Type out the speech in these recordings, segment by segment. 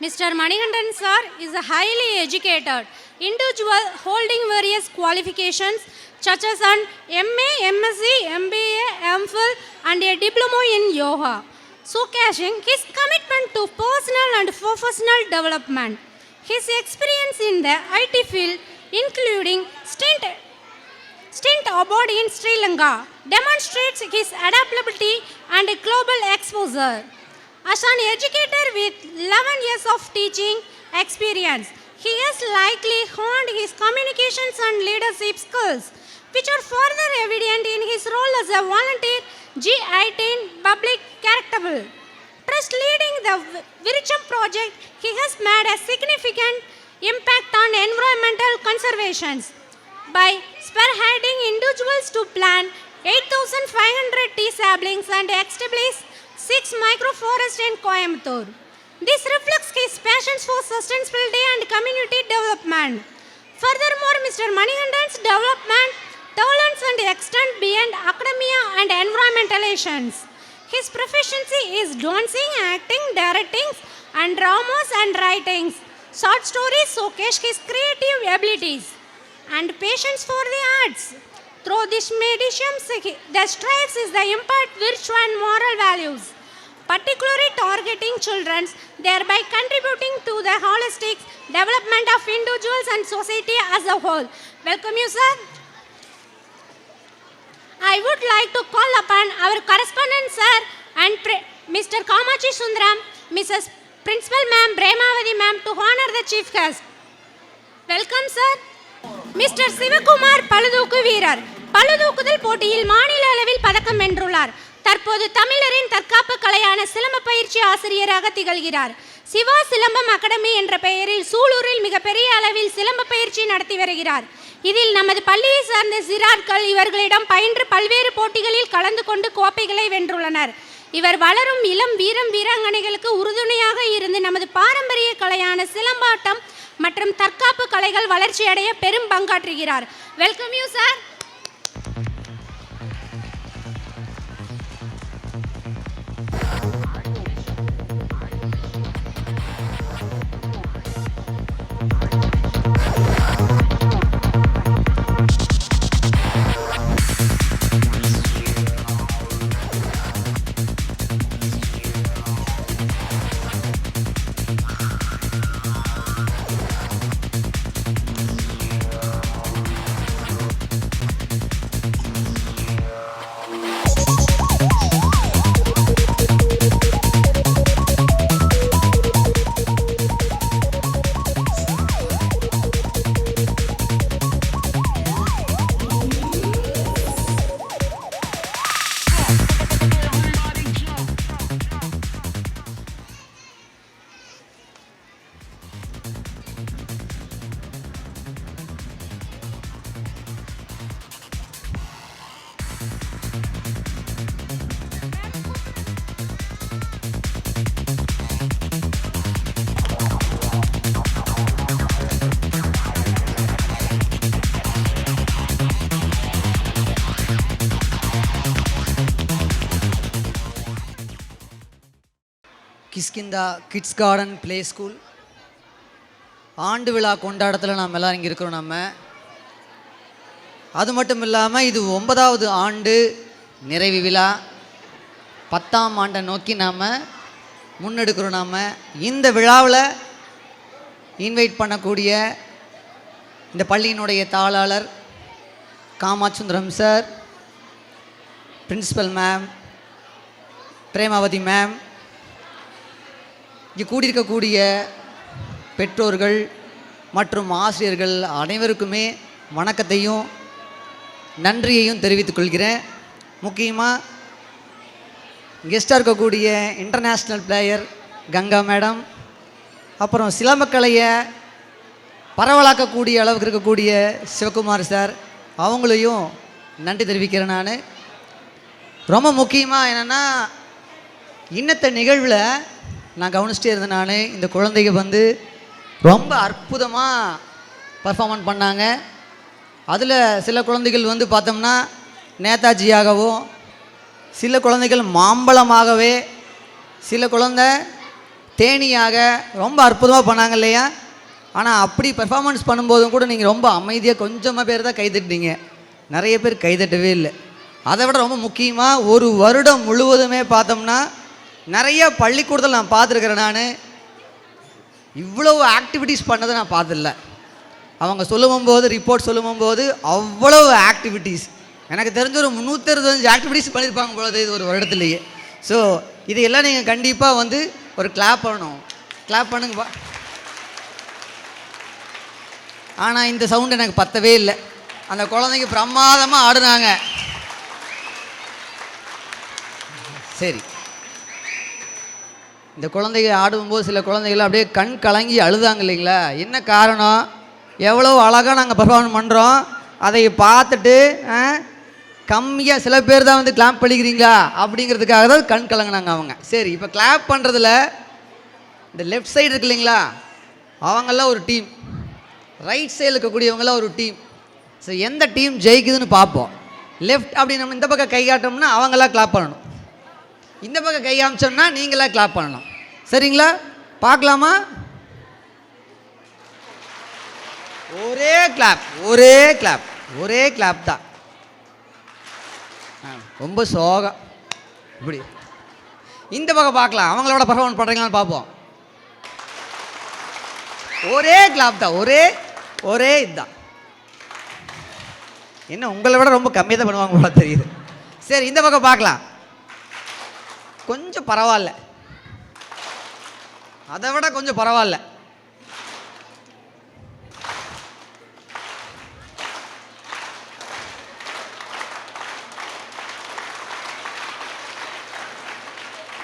Mr. Manikandan sir is a highly educated individual holding various qualifications such as an MA, MSc, MBA, MPhil and a diploma in yoga, showcasing his commitment to personal and professional development. His experience in the IT field, including stint abroad in Sri Lanka, demonstrates his adaptability and global exposure. As an educator with 11 years of teaching experience, he has likely honed his communications and leadership skills, which are further evident in his role as a volunteer G18 public charitable trust leading the Viricham project. He has made a significant impact on environmental conservation by spearheading individuals to plant 8,500 tea saplings and establish 6 microforests in Coimbatore. This reflects his passion for sustainability and community development. Furthermore, Mr. Manikandan's development talents and extend beyond academia and environmental relations. His proficiency is dancing, acting, directing, and dramas and writings. Short stories showcase his creative abilities and passions for the arts. Through this medium, the strives is the impact virtue and moral values, particularly targeting children, thereby contributing to the holistic development of individuals and society as a whole. Welcome you, sir. I would like to call upon our correspondent, sir, and Mr. Kamachi Sundaram, Mrs. Principal Ma'am, Brahmavati Ma'am, to honor the chief guest. Welcome, sir. Mr. Sivakumar பளுதூக்கு வீரர் பளுதூக்குதல் போட்டியில் மாநில அளவில் பதக்கம் வென்றுள்ளார். தற்போது தமிழரின் தற்காப்பு கலையான சிலம்ப பயிற்சி ஆசிரியராக திகழ்கிறார். சிவா சிலம்பம் அகாடமி என்ற பெயரில் சூலூரில் மிகப்பெரிய அளவில் சிலம்ப பயிற்சி நடத்தி வருகிறார். இதில் நமது பள்ளியை சார்ந்த சிறார்கள் இவர்களிடம் பயின்று பல்வேறு போட்டிகளில் கலந்து கொண்டு கோப்பைகளை வென்றுள்ளனர். இவர் வளரும் இளம் வீராங்கனைகளுக்கு உறுதுணையாக இருந்து நமது பாரம்பரிய கலையான சிலம்பாட்டம் மற்றும் தற்காப்பு கலைகள் வளர்ச்சியடைய பெரும் பங்காற்றுகிறார். Welcome you sir. Kishkinta kids garden play school ஆண்டு விழா கொண்டாடத்தில் நாம் எல்லோரும் இங்கே இருக்கிறோம். நம்ம அது மட்டும் இல்லாமல் இது 9வது ஆண்டு நிறைவு விழா, 10ஆம் ஆண்டை நோக்கி நாம் முன்னெடுக்கிறோம். நாம் இந்த விழாவில் இன்வைட் பண்ணக்கூடிய இந்த பள்ளியினுடைய தாளாளர் Kamasundaram sir, principal ma'am, Premavathi ma'am, இங்கே கூடியிருக்கக்கூடிய பெற்றோர்கள் மற்றும் ஆசிரியர்கள் அனைவருக்குமே வணக்கத்தையும் நன்றியையும் தெரிவித்துக் கொள்கிறேன். முக்கியமாக கெஸ்ட்டாக இருக்கக்கூடிய இன்டர்நேஷ்னல் பிளேயர் கங்கா மேடம், அப்புறம் சிலம்பக்கலையை பரவலாக்கக்கூடிய அளவுக்கு இருக்கக்கூடிய சிவகுமார் சார், அவங்களையும் நன்றி தெரிவிக்கிறேன். நான் ரொம்ப முக்கியமாக என்னென்னா, இன்னத்த நிகழ்வில் நான் கவனிச்சிட்டே இருந்தேன். நான் இந்த குழந்தைங்க வந்து ரொம்ப அற்புதமாக பர்ஃபார்மன்ஸ் பண்ணாங்க. அதில் சில குழந்தைகள் வந்து பார்த்தோம்னா நேதாஜியாகவும், சில குழந்தைகள் மாம்பழமாகவே, சில குழந்தை தேனியாக ரொம்ப அற்புதமாக பண்ணாங்க இல்லையா? ஆனால் அப்படி பெர்ஃபார்மன்ஸ் பண்ணும்போதும் கூட நீங்கள் ரொம்ப அமைதியாக கொஞ்சமாக பேர் தான் கைதட்டினீங்க, நிறைய பேர் கைதட்டவே இல்லை. அதை விட ரொம்ப முக்கியமாக ஒரு வருடம் முழுவதுமே பார்த்தோம்னா நிறைய பள்ளிக்கூடத்தில் நான் பார்த்துருக்கிறேன். நான் இவ்வளவு ஆக்டிவிட்டீஸ் பண்ணதை நான் பார்த்துடல. அவங்க சொல்லும்போது ரிப்போர்ட் சொல்லும்போது அவ்வளோ ஆக்டிவிட்டீஸ், எனக்கு தெரிஞ்ச ஒரு 365 ஆக்டிவிட்டீஸ் பண்ணியிருப்பாங்க பொழுது இது ஒரு வருடத்துலேயே. ஸோ இதையெல்லாம் நீங்கள் கண்டிப்பாக வந்து ஒரு கிளாப் பண்ணணும், கிளாப் பண்ணுங்கப்பா. ஆனால் இந்த சவுண்ட் எனக்கு பத்தவே இல்லை. அந்த குழந்தைங்க பிரமாதமாக ஆடுனாங்க. சரி, இந்த குழந்தைங்க ஆடும்போது சில குழந்தைகள் அப்படியே கண் கலங்கி அழுதாங்க இல்லைங்களா? என்ன காரணம்? எவ்வளோ அழகாக நாங்கள் பெர்ஃபார்மன்ஸ் பண்ணுறோம், அதை பார்த்துட்டு கம்மியாக சில பேர் தான் வந்து கிளாப் பண்ணிக்கிறீங்களா அப்படிங்கிறதுக்காக தான் கண் கலங்கினாங்க அவங்க. சரி, இப்போ கிளாப் பண்ணுறதுல இந்த லெஃப்ட் சைடு இருக்கு இல்லைங்களா, அவங்கெல்லாம் ஒரு டீம், ரைட் சைடில் இருக்கக்கூடியவங்களாம் ஒரு டீம். ஸோ எந்த டீம் ஜெயிக்குதுன்னு பார்ப்போம். லெஃப்ட் அப்படி நம்ம இந்த பக்கம் கை காட்டோம்னா அவங்களாம் கிளாப் பண்ணணும், இந்த பக்கம் கை காமிச்சோம்னா நீங்களாம் கிளாப் பண்ணணும். சரிங்களா? பார்க்கலாமா? ஒரே கிளாப், ஒரே கிளாப், ஒரே கிளாப் தான். ரொம்ப சோகம். இப்படி இந்த பக்கம் பார்க்கலாம், அவங்களோட பர்ஃபார்மன்ஸ் பண்ணுறீங்களான்னு பார்ப்போம். ஒரே கிளாப் தான், ஒரே ஒரே இதுதான். என்ன உங்களை விட ரொம்ப கம்மியாக தான் பண்ணுவாங்க போல தெரியுது. சரி, இந்த பக்கம் பார்க்கலாம், கொஞ்சம் பரவாயில்ல, அதை விட கொஞ்சம் பரவாயில்ல.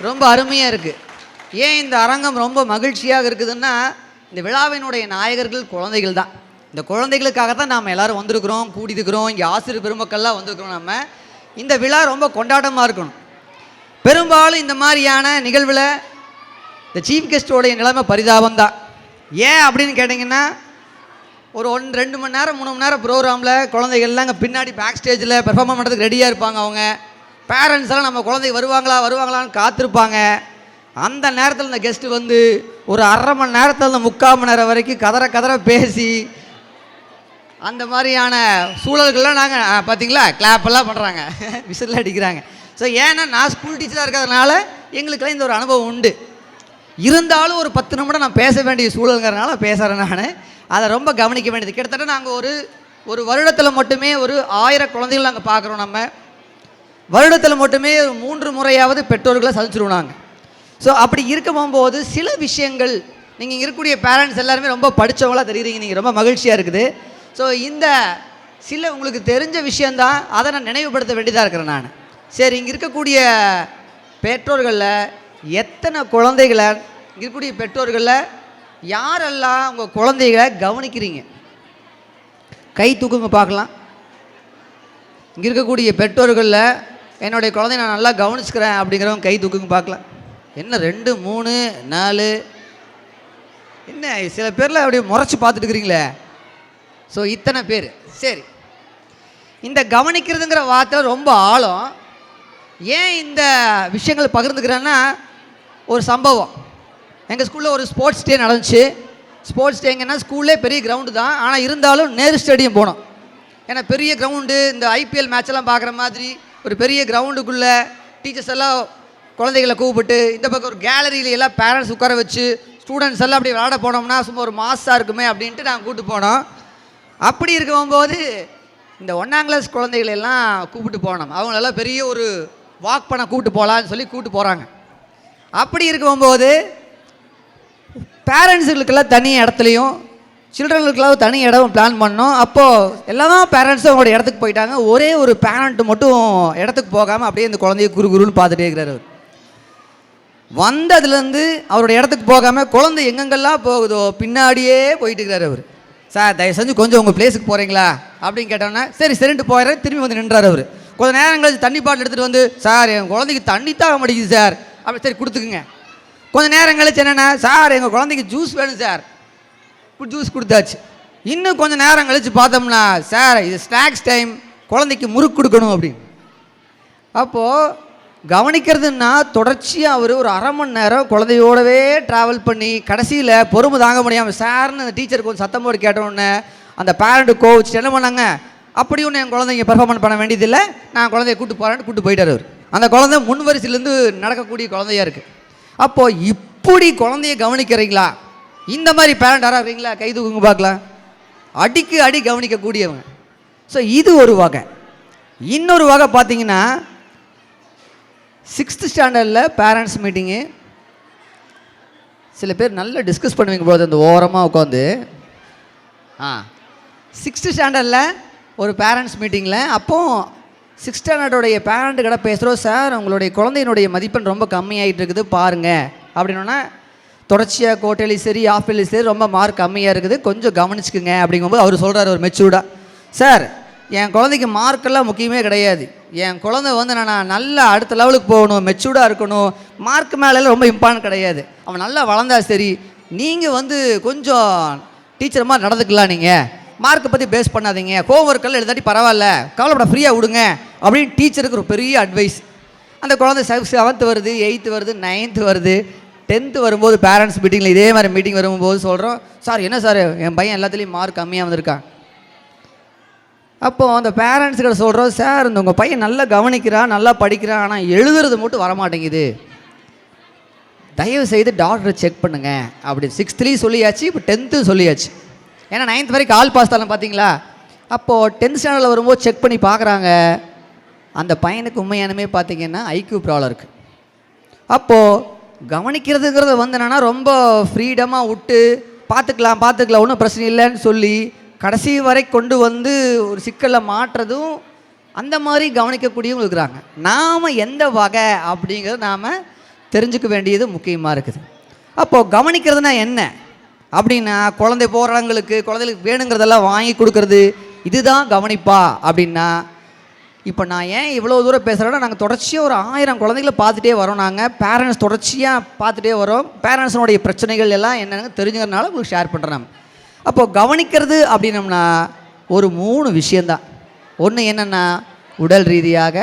ரொம்ப அருமையாக இருக்குது. ஏன் இந்த அரங்கம் ரொம்ப மகிழ்ச்சியாக இருக்குதுன்னா, இந்த விழாவினுடைய நாயகர்கள் குழந்தைகள் தான். இந்த குழந்தைகளுக்காக தான் நாம் எல்லோரும் வந்திருக்கிறோம், கூடியிருக்கிறோம். இங்கே ஆசிரியர் பெருமக்கள்லாம் வந்திருக்கிறோம். நம்ம இந்த விழா ரொம்ப கொண்டாட்டமாக இருக்கணும். பெரும்பாலும் இந்த மாதிரியான நிகழ்வில் இந்த சீஃப் கெஸ்ட்டோடைய நிலைமை பரிதாபம் தான். ஏன் அப்படின்னு கேட்டிங்கன்னா, ஒரு 1-2 மணி நேரம் 3 மணி நேரம் ப்ரோக்ராமில் குழந்தைகள்லாம் இங்கே பின்னாடி பேக் ஸ்டேஜில் பெர்ஃபார்மன்ஸ் பண்ணுறதுக்கு ரெடியாக இருப்பாங்க. அவங்க பேரண்ட்ஸ் எல்லாம் நம்ம குழந்தைங்க வருவாங்களான்னு காத்திருப்பாங்க. அந்த நேரத்தில் இந்த கெஸ்ட்டு வந்து ஒரு 1/2 மணி நேரத்தில் இந்த 3/4 மணி நேரம் வரைக்கும் கதற பேசி அந்த மாதிரியான சூழல்கள்லாம் நாங்கள் பார்த்தீங்களா கிளாப்பெல்லாம் பண்ணுறாங்க, விசில் அடிக்கிறாங்க. ஸோ ஏன்னா நான் ஸ்கூல் டீச்சராக இருக்கிறதுனால எங்களுக்கெல்லாம் இந்த ஒரு அனுபவம் உண்டு. இருந்தாலும் ஒரு 10 நிமிடம் நான் பேச வேண்டிய சூழலுங்கிறதுனால பேசுகிறேன். நான் அதை ரொம்ப கவனிக்க வேண்டியது. கிட்டத்தட்ட நாங்கள் ஒரு வருடத்தில் மட்டுமே ஒரு 1000 குழந்தைகள் நாங்கள் பார்க்குறோம். நம்ம வருடத்தில் மட்டுமே 3 முறையாவது பெற்றோர்களை சந்திச்சிருவோம் நாங்கள். ஸோ அப்படி இருக்க போகும்போது சில விஷயங்கள், நீங்கள் இங்கே இருக்கக்கூடிய பேரண்ட்ஸ் எல்லாருமே ரொம்ப படித்தவங்களாக தெரியுறீங்க, நீங்கள் ரொம்ப மகிழ்ச்சியாக இருக்குது. ஸோ இந்த சில உங்களுக்கு தெரிஞ்ச விஷயந்தான், அதை நான் நினைவுபடுத்த வேண்டியதாக இருக்கிறேன் நான். சரி, இங்கே இருக்கக்கூடிய பெற்றோர்களில் எத்தனை குழந்தைகளை, இங்கே இருக்கக்கூடிய பெற்றோர்களில் யாரெல்லாம் உங்கள் குழந்தைகளை கவனிக்கிறீங்க? கை தூக்குங்க பார்க்கலாம். இங்கே இருக்கக்கூடிய பெற்றோர்களில் என்னுடைய குழந்தைய நான் நல்லா கவனிச்சுக்கிறேன் அப்படிங்கிறவங்க கை தூக்குங்க பார்க்கலாம். என்ன 2 3 4, என்ன சில பேரில் அப்படியே முறைச்சி பார்த்துட்டு இருக்கிறீங்களே. ஸோ இத்தனை பேர். சரி, இந்த கவனிக்கிறதுங்கிற வார்த்தை ரொம்ப ஆழம். ஏன் இந்த விஷயங்கள் பகிர்ந்துக்கிறேன்னா, ஒரு சம்பவம் எங்கள் ஸ்கூலில் ஒரு ஸ்போர்ட்ஸ் டே நடந்துச்சு. ஸ்போர்ட்ஸ் டேங்கன்னா ஸ்கூல்லே பெரிய கிரவுண்டு தான், ஆனால் இருந்தாலும் நேரு ஸ்டேடியம் போனோம். ஏன்னா பெரிய கிரவுண்டு, இந்த IPL மேட்செல்லாம் பார்க்குற மாதிரி ஒரு பெரிய கிரவுண்டுக்குள்ளே டீச்சர்ஸ் எல்லாம் குழந்தைகளை கூப்பிட்டு, இந்த பக்கம் ஒரு கேலரியில எல்லாம் பேரண்ட்ஸ் உட்கார வச்சு ஸ்டூடெண்ட்ஸ் எல்லாம் அப்படி விளையாட போனோம்னா சும்மா ஒரு மாஸாக இருக்குமே அப்படின்ட்டு நாங்கள் கூப்பிட்டு போனோம். அப்படி இருக்கும்போது இந்த 1ஆம் கிளாஸ் குழந்தைகளை எல்லாம் கூப்பிட்டு போனோம். அவங்களெல்லாம் பெரிய ஒரு வாக் பண்ண கூப்பிட்டு போகலான்னு சொல்லி கூப்பிட்டு போகிறாங்க. அப்படி இருக்கும்போது பேரண்ட்ஸுகளுக்கெல்லாம் தனி இடத்துலையும் சில்ட்ரனுக்கெல்லாம் தனி இடம் பிளான் பண்ணோம். அப்போது எல்லாரும் பேரண்ட்ஸும் அவங்களோட இடத்துக்கு போயிட்டாங்க. ஒரே ஒரு பேரண்ட்டு மட்டும் இடத்துக்கு போகாமல் அப்படியே இந்த குழந்தைய குருன்னு பார்த்துட்டே இருக்கிறார். அவர் வந்ததுலேருந்து அவருடைய இடத்துக்கு போகாமல் குழந்தை எங்கெங்கெல்லாம் போகுதோ பின்னாடியே போயிட்டு இருக்கிறார். அவர் சார் தயவு செஞ்சு கொஞ்சம் உங்கள் பிளேஸுக்கு போகிறீங்களா அப்படின்னு கேட்டோன்னே சரின்ட்டு போயிடுறேன். திரும்பி வந்து நின்றார். அவர் கொஞ்சம் நேரம் கழிச்சு தண்ணி பாட்டில் எடுத்துகிட்டு வந்து, சார் என் குழந்தைக்கு தண்ணி தான் மாட்டேங்குது சார் அப்படி. சரி கொடுத்துக்குங்க. கொஞ்சம் நேரம் கழிச்சு என்னென்னா, சார் எங்கள் குழந்தைக்கு ஜூஸ் வேணும் சார், ஜூஸ் கொடுத்தாச்சு. இன்னும் கொஞ்சம் நேரம் கழித்து பார்த்தோம்னா, சார் இது ஸ்நாக்ஸ் டைம், குழந்தைக்கு முறுக்கு கொடுக்கணும் அப்படின்னு. அப்போது கவனிக்கிறதுன்னா தொடர்ச்சியாக அவர் ஒரு அரை மணி நேரம் குழந்தையோடவே ட்ராவல் பண்ணி கடைசியில் பொறுமை தாங்க முடியாமல் சார்னு அந்த டீச்சருக்கு கொஞ்சம் சத்தம் போட்டு கேட்டோடனே அந்த பேரண்ட்டு கோவிச்சு என்ன பண்ணாங்க, அப்படி ஒன்று என் குழந்தைங்க பெர்ஃபார்மன்ஸ் பண்ண வேண்டியதில்லை, நான் குழந்தைய கூப்பிட்டு போகிறேன்னு கூப்பிட்டு போயிட்டார் அவர். அந்த குழந்தை முன்வரிசையிலேருந்து நடக்கக்கூடிய குழந்தையா இருக்குது. அப்போது இப்படி குழந்தைய கவனிக்கிறீங்களா? இந்த மாதிரி பேரண்ட் யாராக இருக்கீங்களா? கை தூக்குங்க பார்க்கலாம். அடிக்கு அடி கவனிக்கக்கூடியவங்க. ஸோ இது ஒரு வகை. இன்னொரு வகை பார்த்தீங்கன்னா 6th ஸ்டாண்டர்டில் பேரண்ட்ஸ் மீட்டிங்கு. சில பேர் நல்லா டிஸ்கஸ் பண்ணுவீங்க போது அந்த ஓரமாக உட்காந்து 6th ஸ்டாண்டர்டில் ஒரு பேரண்ட்ஸ் மீட்டிங்கில் அப்போது 6th ஸ்டாண்டர்டோடைய பேரண்ட்டு கிட்ட பேசுகிறோம், சார் உங்களுடைய குழந்தையினுடைய மதிப்பெண் ரொம்ப கம்மியாகிட்டு இருக்குது பாருங்கள் அப்படின்னா, தொடர்ச்சியாக கோட்டையிலையும் சரி ஆஃபிலையும் சரி ரொம்ப மார்க் கம்மியாக இருக்குது, கொஞ்சம் கவனிச்சுக்குங்க அப்படிங்கும்போது அவர் சொல்கிறார் ஒரு மெச்சூர்டாக, சார் என் குழந்தைக்கு மார்க்கெல்லாம் முக்கியமே கிடையாது, என் குழந்தை வந்து நான் நல்லா அடுத்த லெவலுக்கு போகணும், மெச்சூர்டாக இருக்கணும், மார்க் மேலெல்லாம் ரொம்ப இம்பார்ட்டன்ட் கிடையாது, அவன் நல்லா வளர்ந்தா சரி, நீங்கள் வந்து கொஞ்சம் டீச்சர் மாதிரி நடந்துக்கலாம், நீங்கள் மார்க்கை பற்றி பேஸ் பண்ணாதீங்க, ஹோம் ஒர்க்கெல்லாம் எழுதாட்டி பரவாயில்ல, கவலைப்பட ஃப்ரீயாக விடுங்க அப்படின்னு டீச்சருக்கு ஒரு பெரிய அட்வைஸ். அந்த குழந்தை 7th வருது, 8th வருது, 9th வருது, 10th வரும்போது பேரண்ட்ஸ் மீட்டிங்கில் இதே மாதிரி மீட்டிங் வரும்போது சொல்கிறோம், சார் என்ன சார் என் பையன் எல்லாத்துலேயும் மார்க் கம்மியாக வந்திருக்கான். அப்போது அந்த பேரண்ட்ஸ்கிட்ட சொல்கிறோம், சார் இந்த உங்கள் பையன் நல்லா கவனிக்கிறான், நல்லா படிக்கிறான், ஆனால் எழுதுறது மட்டும் வரமாட்டேங்குது, தயவு செய்து டாக்டரை செக் பண்ணுங்க அப்படி. 6th சொல்லியாச்சு, இப்போ 10th சொல்லியாச்சு. ஏன்னா 9th வரைக்கும் ஆல் பாஸ் தானே பார்த்தீங்களா. அப்போது 10th ஸ்டாண்டர்டில் வரும்போது செக் பண்ணி பார்க்குறாங்க, அந்த பையனுக்கு உண்மையானுமே பார்த்தீங்கன்னா ஐக்யூ ப்ராப்ளம் இருக்குது. அப்போது கவனிக்கிறதுங்கிறத வந்து என்னென்னா ரொம்ப ஃப்ரீடமாக விட்டு பார்த்துக்கலாம் ஒன்றும் பிரச்சனை இல்லைன்னு சொல்லி கடைசி வரை கொண்டு வந்து ஒரு சிக்கலில் மாட்டுறதும் அந்த மாதிரி கவனிக்கக்கூடியவங்க இருக்கிறாங்க. நாம் எந்த வகை அப்படிங்கிறத நாம் தெரிஞ்சுக்க வேண்டியது முக்கியமாக இருக்குது. அப்போது கவனிக்கிறதுனா என்ன அப்படின்னா, குழந்தை போகிற இடங்களுக்கு குழந்தைகளுக்கு வேணுங்கிறதெல்லாம் வாங்கி கொடுக்கறது, இதுதான் கவனிப்பா அப்படின்னா, இப்போ நான் ஏன் இவ்வளோ தூரம் பேசுகிறேன்னா, நாங்கள் தொடர்ச்சியாக ஒரு 1000 குழந்தைகளை பார்த்துட்டே வரோம், நாங்கள் பேரண்ட்ஸ் தொடர்ச்சியாக பார்த்துட்டே வரோம், பேரண்ட்ஸினுடைய பிரச்சனைகள் எல்லாம் என்னென்னு தெரிஞ்சுக்கிறதுனால உங்களுக்கு ஷேர் பண்ணுறேன். அப்போது கவனிக்கிறது அப்படின்னம்னா ஒரு 3 விஷயந்தான். ஒன்று என்னென்னா உடல் ரீதியாக,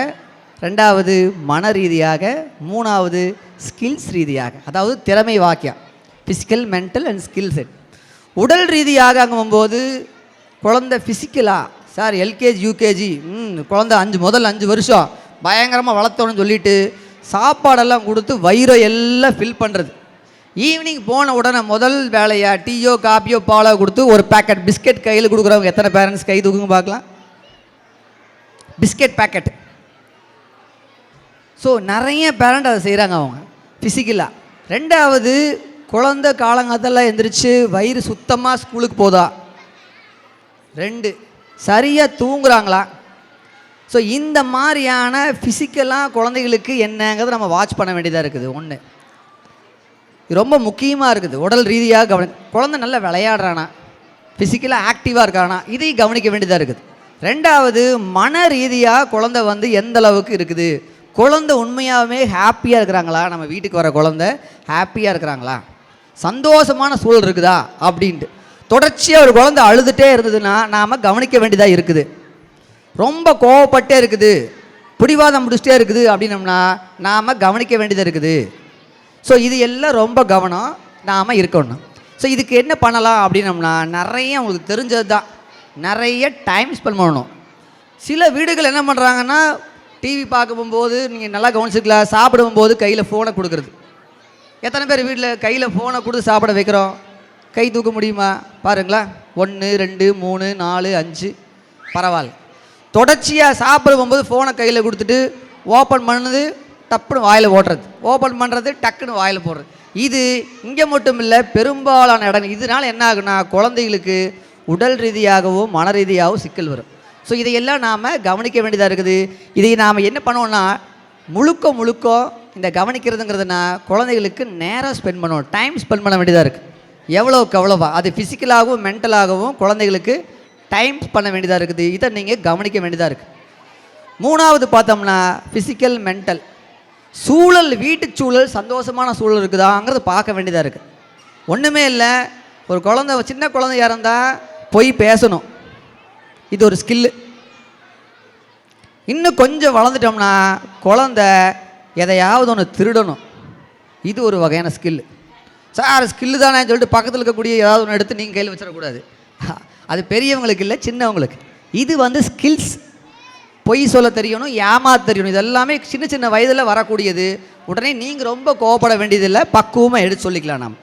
2வது மன ரீதியாக, 3வது ஸ்கில்ஸ் ரீதியாக, அதாவது திறமை வாக்கியம், physical mental and skill set. உடல் ரீதியாக அங்கும்போது குழந்தை ஃபிசிக்கலாக, சார் எல்கேஜி யூகேஜி குழந்தை முதல் 5 வருஷம் பயங்கரமாக வளர்த்தோன்னு சொல்லிவிட்டு சாப்பாடெல்லாம் கொடுத்து வயிறை எல்லாம் ஃபில் பண்ணுறது, ஈவினிங் போன உடனே முதல் வேலையாக டீயோ காப்பியோ பாலோ கொடுத்து ஒரு பேக்கெட் பிஸ்கெட் கையில் கொடுக்குறவங்க எத்தனை பேரண்ட்ஸ் கை தூக்குங்க பார்க்கலாம். Biscuit packet. ஸோ நிறைய பேரண்ட் அதை செய்கிறாங்க அவங்க ஃபிசிக்கலாக. 2வது குழந்தை காலங்காலத்தில் எந்திரிச்சு வயிறு சுத்தமாக ஸ்கூலுக்கு போதா, 2 சரியாக தூங்குறாங்களா. ஸோ இந்த மாதிரியான ஃபிசிக்கலாக குழந்தைகளுக்கு என்னங்கிறத நம்ம வாட்ச் பண்ண வேண்டியதாக இருக்குது. 1 ரொம்ப முக்கியமாக இருக்குது. உடல் ரீதியாக குழந்தை நல்லா விளையாடுறானா, ஃபிசிக்கலாக ஆக்டிவாக இருக்கானா, இதையும் கவனிக்க வேண்டியதாக இருக்குது. 2வது மன ரீதியாக குழந்தை வந்து எந்த அளவுக்கு இருக்குது, குழந்தை உண்மையாகவே ஹாப்பியாக இருக்கிறாங்களா, நம்ம வீட்டுக்கு வர குழந்தை ஹாப்பியாக இருக்கிறாங்களா, சந்தோஷமான சூழல் இருக்குதா அப்படின்ட்டு. தொடர்ச்சியாக ஒரு குழந்தை அழுதுகிட்டே இருந்ததுன்னா நாம் கவனிக்க வேண்டியதாக இருக்குது. ரொம்ப கோவப்பட்டே இருக்குது, பிடிவாதம் முடிச்சுட்டே இருக்குது அப்படின்னம்னா நாம் கவனிக்க வேண்டியதாக இருக்குது. ஸோ இது எல்லாம் ரொம்ப கவனம் நாம் இருக்கணும். ஸோ இதுக்கு என்ன பண்ணலாம் அப்படின்னம்னா, நிறைய உங்களுக்கு தெரிஞ்சது தான், நிறைய டைம் ஸ்பெண்ட் பண்ணணும். சில வீடுகள் என்ன பண்ணுறாங்கன்னா, டிவி பார்க்க போகும்போது நீங்கள் நல்லா கவனிச்சிக்கலாம், சாப்பிடும்போது கையில் ஃபோனை கொடுக்குறது. எத்தனை பேர் வீட்டில் கையில் ஃபோனை கொடுத்து சாப்பிட வைக்கிறோம்? கை தூக்க முடியுமா பாருங்களா. 1 2 3 4 5 பரவாயில்ல. தொடர்ச்சியாக சாப்பிட போகும்போது ஃபோனை கையில் கொடுத்துட்டு ஓப்பன் பண்ணுது, டப்புன்னு வாயில் ஓட்டுறது, ஓப்பன் பண்ணுறது, டக்குன்னு வாயில் போடுறது. இது இங்கே மட்டும் இல்லை, பெரும்பாலான இடம். இதனால் என்ன ஆகுனா, குழந்தைகளுக்கு உடல் ரீதியாகவும் மன ரீதியாகவும் சிக்கல் வரும். ஸோ இதையெல்லாம் நாம் கவனிக்க வேண்டியதாக இருக்குது. இதை நாம் என்ன பண்ணுவோம்னா, முழுக்க இந்த கவனிக்கிறதுங்கிறதுனா குழந்தைகளுக்கு நேரம் ஸ்பெண்ட் பண்ணுவோம், டைம் ஸ்பெண்ட் பண்ண வேண்டியதாக இருக்குது. எவ்வளோக்கு எவ்வளோவா அது ஃபிசிக்கலாகவும் மென்டலாகவும் குழந்தைகளுக்கு டைம் பண்ண வேண்டியதாக இருக்குது. இதை நீங்கள் கவனிக்க வேண்டியதாக இருக்குது. 3வது பார்த்தோம்னா ஃபிசிக்கல் மென்டல் சூழல், வீட்டு சூழல் சந்தோஷமான சூழல் இருக்குதாங்கிறது பார்க்க வேண்டியதாக இருக்குது. ஒன்றுமே இல்லை, ஒரு குழந்தை சின்ன குழந்தையாக இருந்தால் போய் பேசணும், இது ஒரு ஸ்கில்லு. இன்னும் கொஞ்சம் வளர்ந்துட்டோம்னா குழந்தை எதையாவது ஒன்று திருடணும். இது ஒரு வகையான ஸ்கில்லு. சார் ஸ்கில்லு தானே சொல்லிட்டு பக்கத்தில் இருக்கக்கூடிய ஏதாவது ஒன்று எடுத்து நீங்கள் கையில் வச்சிடக்கூடாது. அது பெரியவங்களுக்கு இல்லை, சின்னவங்களுக்கு. இது வந்து ஸ்கில்ஸ். பொய் சொல்ல தெரியணும், ஏமாத்த தெரியணும். இது எல்லாமே சின்ன சின்ன வயதில் வரக்கூடியது. உடனே நீங்கள் ரொம்ப கோவப்பட வேண்டியதில்லை, பக்குவமாக எடுத்து சொல்லிக்கலாம் நாம்.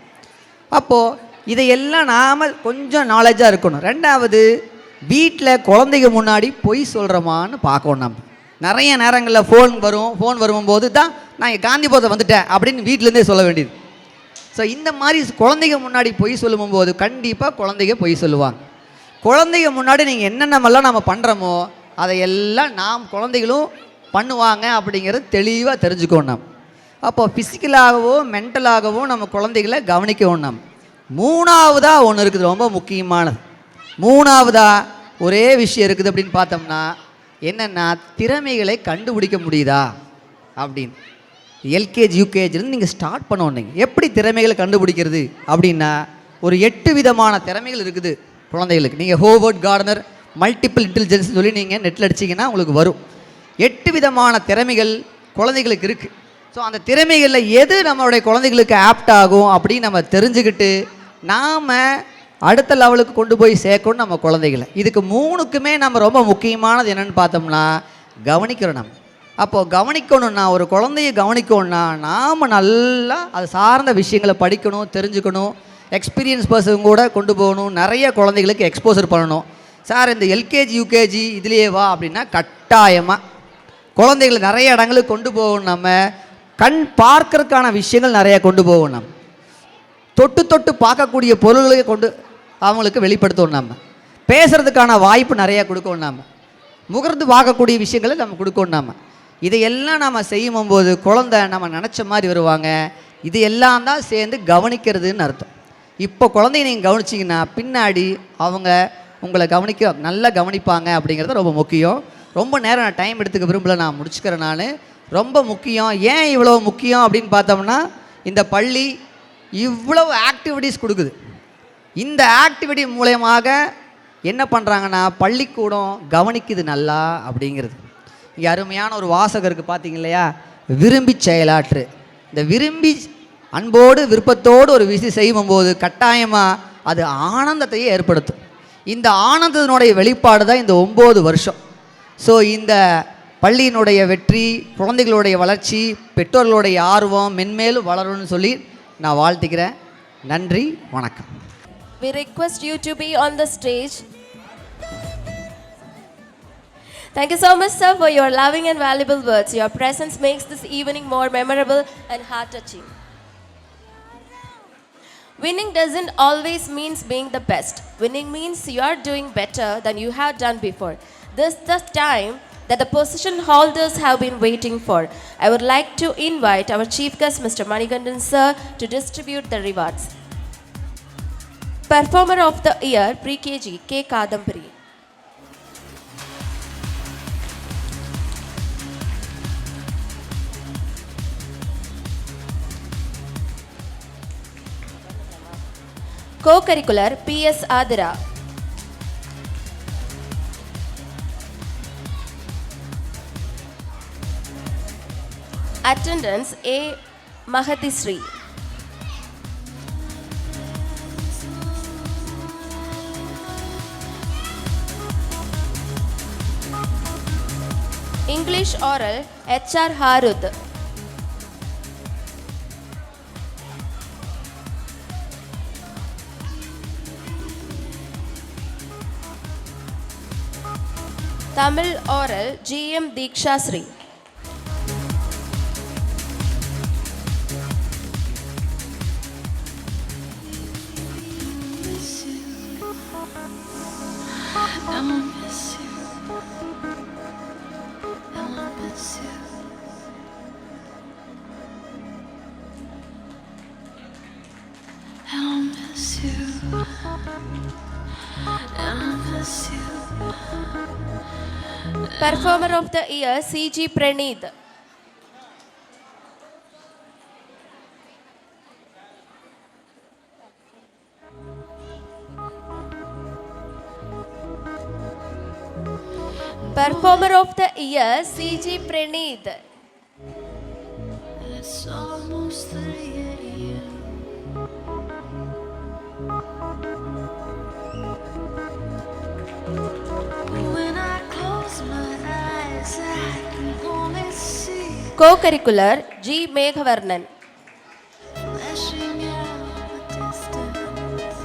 அப்போது இதையெல்லாம் நாம் கொஞ்சம் நாலேஜாக இருக்கணும். ரெண்டாவது, வீட்டில் குழந்தைங்க முன்னாடி பொய் சொல்கிறோமான்னு பார்க்கணும். நம்ம நிறைய நேரங்களில் ஃபோன் வரும்போது தான் நான் காந்திபுரத்தை வந்துட்டேன் அப்படின்னு வீட்டிலேருந்தே சொல்ல வேண்டியது. ஸோ இந்த மாதிரி குழந்தைங்க முன்னாடி பொய் சொல்லும்போது கண்டிப்பாக குழந்தைங்க பொய் சொல்லுவாங்க. குழந்தைங்க முன்னாடி நீங்கள் என்னென்னமெல்லாம் நம்ம பண்ணுறோமோ அதையெல்லாம் நாம் குழந்தைகளும் பண்ணுவாங்க அப்படிங்கிறது தெளிவாக தெரிஞ்சுக்கணும். நாம் அப்போது ஃபிசிக்கலாகவோ மென்டலாகவோ நம்ம குழந்தைகளை கவனிக்கணும். நாம் மூணாவதாக ஒன்று இருக்குது, ரொம்ப முக்கியமானது. மூணாவதாக ஒரே விஷயம் இருக்குது அப்படின்னு பார்த்தோம்னா என்னென்னா, திறமைகளை கண்டுபிடிக்க முடியுதா அப்படின்னு. எல்கேஜி யூகேஜிலேருந்து நீங்கள் ஸ்டார்ட் பண்ணோன்னீங்க. எப்படி திறமைகளை கண்டுபிடிக்கிறது அப்படின்னா, ஒரு 8 விதமான திறமைகள் இருக்குது குழந்தைகளுக்கு. நீங்கள் ஹோவர்ட் கார்டனர் மல்டிபிள் இன்டெலிஜென்ஸ் சொல்லி நீங்கள் நெட்டில் அடிச்சிங்கன்னா உங்களுக்கு வரும். 8 விதமான திறமைகள் குழந்தைகளுக்கு இருக்குது. ஸோ அந்த திறமைகளில் எது நம்மளுடைய குழந்தைகளுக்கு ஆப்ட் ஆகும் அப்படின்னு நம்ம தெரிஞ்சுக்கிட்டு நாம் அடுத்த லெவலுக்கு கொண்டு போய் சேர்க்கணும் நம்ம குழந்தைகளை. இதுக்கு 3க்குமே நம்ம ரொம்ப முக்கியமானது என்னென்னு பார்த்தோம்னா கவனிக்கிறோம். நம்ம அப்போது கவனிக்கணும்னா, ஒரு குழந்தைய கவனிக்கணும்னா நாம் நல்லா அது சார்ந்த விஷயங்களை படிக்கணும், தெரிஞ்சுக்கணும், எக்ஸ்பீரியன்ஸ் பர்சன் கூட கொண்டு போகணும், நிறைய குழந்தைகளுக்கு எக்ஸ்போசர் பண்ணணும். சார் இந்த எல்கேஜி யூகேஜி இதுலேயே வா அப்படின்னா கட்டாயமாக குழந்தைகளை நிறைய இடங்களுக்கு கொண்டு போகணும். நம்ம கண் பார்க்கறதுக்கான விஷயங்கள் நிறையா கொண்டு போகணும். நம்ம தொட்டு பார்க்கக்கூடிய பொருள்களை கொண்டு அவங்களுக்கு வெளிப்படுத்தணும். நம்ம பேசுகிறதுக்கான வாய்ப்பு நிறையா கொடுக்கணும். நம்ம முகர்ந்து பார்க்கக்கூடிய விஷயங்களை நம்ம கொடுக்கணும். நம்ம இதையெல்லாம் நம்ம செய்யும்போது குழந்தை நம்ம நினச்ச மாதிரி வருவாங்க. இது எல்லாம் தான் சேர்ந்து கவனிக்கிறதுன்னு அர்த்தம். இப்போ குழந்தைய நீங்கள் கவனிச்சிங்கன்னா பின்னாடி அவங்க உங்களை நல்லா கவனிப்பாங்க அப்படிங்கிறது ரொம்ப முக்கியம். ரொம்ப நேரம் நான் டைம் எடுத்துக்க விரும்பல, நான் முடிச்சுக்கிறேன். நான் ரொம்ப முக்கியம். ஏன் இவ்வளோ முக்கியம் அப்படின்னு பார்த்தோம்னா, இந்த பள்ளி இவ்வளவு ஆக்டிவிட்டீஸ் கொடுக்குது. இந்த ஆக்டிவிட்டி மூலயமாக என்ன பண்ணுறாங்கன்னா பள்ளிக்கூடம் கவனிக்குது நல்லா அப்படிங்கிறது. இங்கே அருமையான ஒரு வாசகருக்கு பார்த்தீங்க இல்லையா, விரும்பி செயலாற்று. இந்த விரும்பி அன்போடு விருப்பத்தோடு ஒரு விஷயம் செய்யும்போது கட்டாயமாக அது ஆனந்தத்தையே ஏற்படுத்தும். இந்த ஆனந்தத்தினுடைய வெளிப்பாடு தான் இந்த 9 வருஷம். ஸோ இந்த பள்ளியினுடைய வெற்றி, குழந்தைகளுடைய வளர்ச்சி, பெற்றோர்களுடைய ஆர்வம் மென்மேலும் வளரும்னு சொல்லி நான் வாழ்த்துக்கிறேன். நன்றி, வணக்கம். We request you to be on the stage. Thank you so much, sir, for your loving and valuable words. Your presence makes this evening more memorable and heart-touching. Winning doesn't always mean being the best. Winning means you are doing better than you have done before. This is the time that the position holders have been waiting for. I would like to invite our chief guest, Mr. Manikandan sir, to distribute the rewards. Performer of the Year, Pre-KG, K. Kadambari. Co-curricular, P.S. Adira. Attendance, A. Mahatisri. English Oral, H.R. Harud. Tamil Oral, G.M. Dikshasri. Performer of the Year, C.G. Praneeth. Performer of the Year, C.G. Praneeth. closely at you. When I close my eyes, I can only see Co-curricular G. Meghavarnan. flashing out a distance.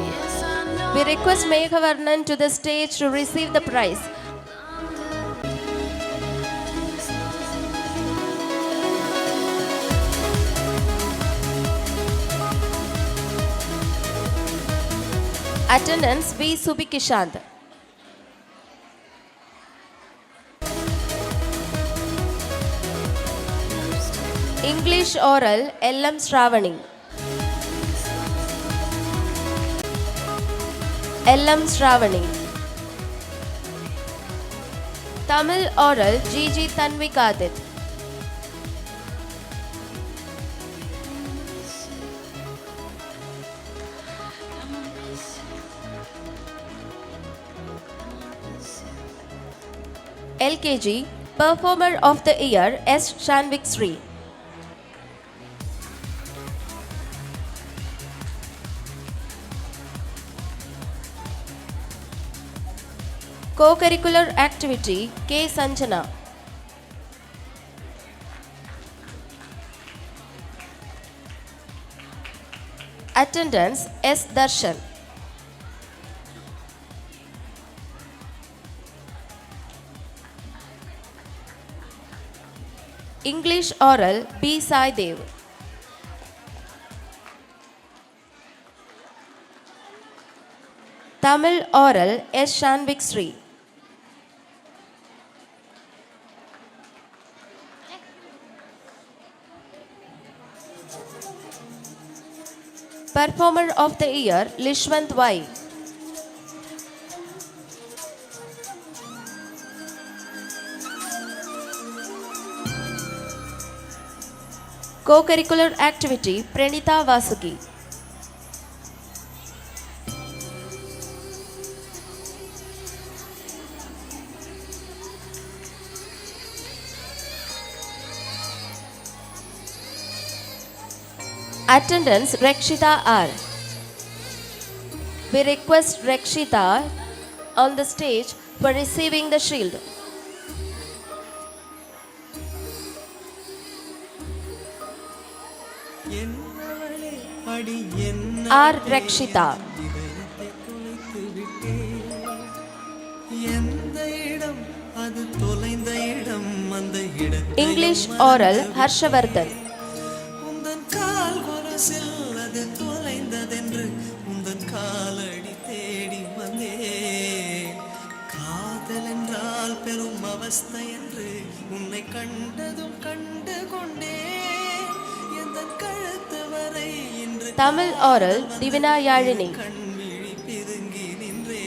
Yes, I know. We request Meghavarnan to the stage to receive the prize. Attendance V. Subikishant. English Oral L.M. Stravani. L.M. Stravani. Tamil Oral G.G. Tanvikadit. LKG Performer of the Year S. Shanvik Sri. Co-curricular activity K. Sanjana. Attendance S. Darshan. English Oral B. Sai Dev. Tamil Oral S. Shanvik Sri. Performer of the Year Lishwant Y. Co-curricular activity Pranita Vasuki. Attendance Rakshita R. We request Rakshita on the stage for receiving the shield. R. Rakshita. English Oral Harshavardhan. பெரும் அவஸ்தை என்று உன்னை கண்டதும் கண்டு கொண்டே எந்த கழுத்து வரை இன்று Tamil Oral Divina Yalini. கண்விழி பிதுங்கி நின்றே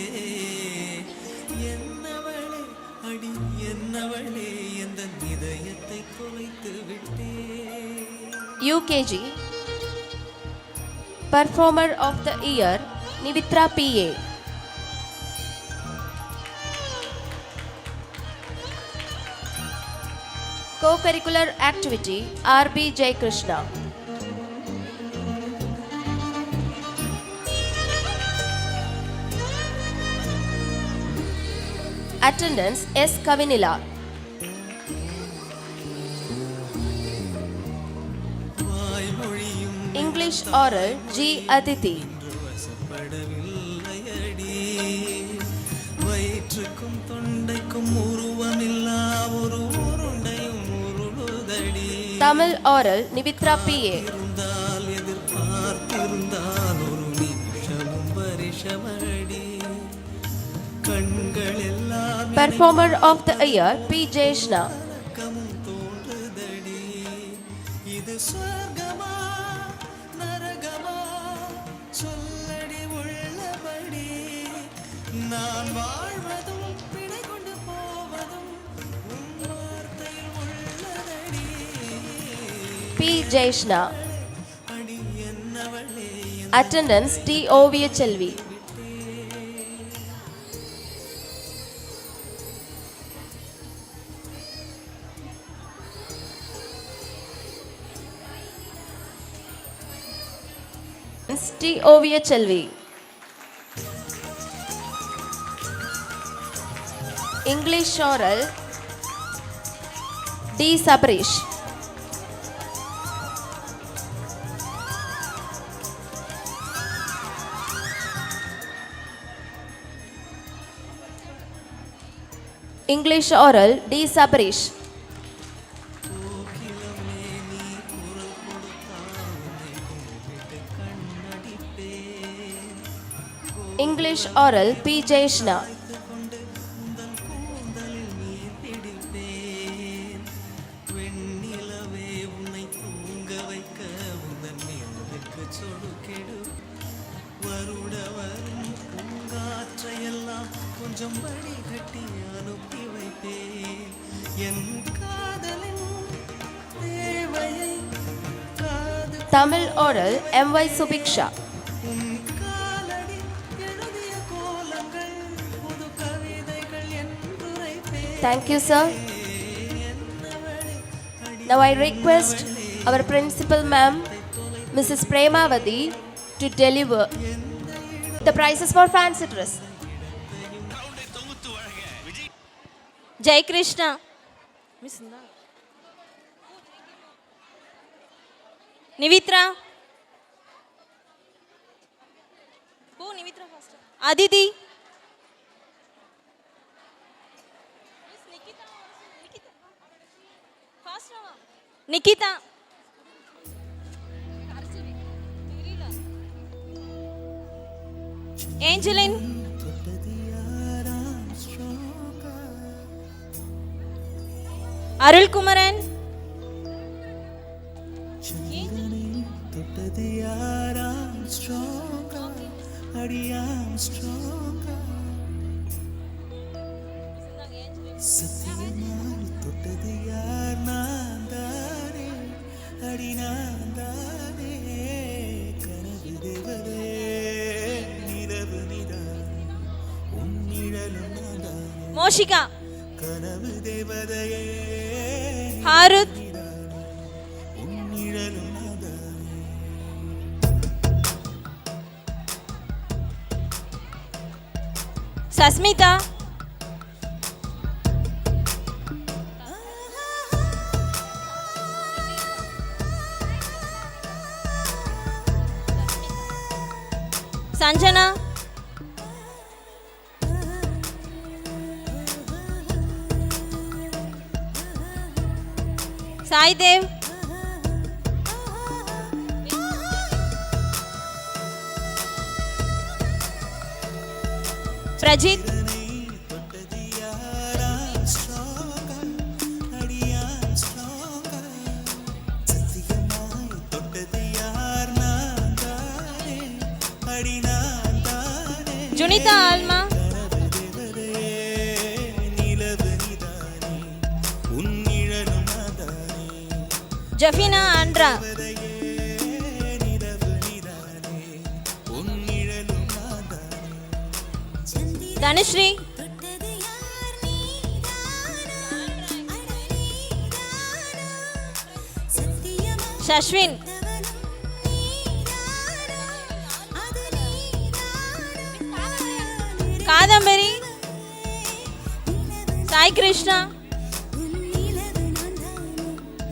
என்னவளே அடி என்னவளே எந்த இதயத்தை தொலைத்து விட்டே. UKG Performer of the Year Nivitra P.A. Co-curricular activity R.B. Jaykrishna. Attendance S. Kavinila. English Oral G. Aditi. வசப்படவில்லையடி வயிற்றுக்கும் தொண்டைக்கும் உருவமில்லா ஒரு உருண்டையும் உருளுதடி. Tamil Oral Nivitra P.A. இருந்தால் எதிர்பார்த்திருந்தால் ஒரு நிமிஷமும் பரிசமடி. கண்கள் எல்லாம் Performer of the Year P. Jeshna. கமும் தோன்றுதடி. இது சொர்க்கமா நரகமா சொல்லடி உள்ளபடி. நான் வாழ்வதும் பிழை கொண்டு போவதும் உன் வார்த்தையில் உள்ளதடி. P. Jeshna. அடி Ennavale Attendance T. Ovia Chelvi. Prince T. Ovia Chelvi. English Oral D. Sabrish. English Oral D. Sabrish. English Oral P. Jayeshna. கொஞ்சம் படி கட்டி அனுப்பி வைப்பேன் என் காதலின் தேவையை காது Tamil Oral M.Y. Subiksha. உன் காலடி எழுதிய கோலங்கள் புது கவிதைகள் என்றுரைப்பேன் Thank you, sir. Now I request our principal ma'am, Mrs. Premavati, to deliver the prizes for fancy dress. జై కృష్ణ నివిత్ర అదితి నిఖిత ఏంజలిన్ அருள் குமரன் தொட்டது யாராம் ஸ்ட்ராங்கா அடியாம் ஸ்ட்ராங்கா சத்தியமாய் தொட்டது யார் நான் தானே அடி நான் தானே கனவு தேவதே நிலவு நிதான் உன்னிழலும் நான் மோஷிகா கனவு தேவதையே హారుత్ உன்னிழலும் நாதானே సస్మిత సంజన సాయిదేవ్ ప్రజిత్ தொட்டது யாராம் ஸ்ட்ராங்கா அடியாம் ஸ்ட்ராங்கா சத்தியமாய் தொட்டது யார் நான் தானே அடி நான் தானே జునిత ఆల్మా கனவு தேவதையே நிலவு நிதானே உன்னிழலும் நாதானே జఫీనా ఆండ్రా நிலவு நிதானே உன்னிழலும் நாதானே ధనుశ్రీ శశ్విన్ కాదంబరి సాయి కృష్ణ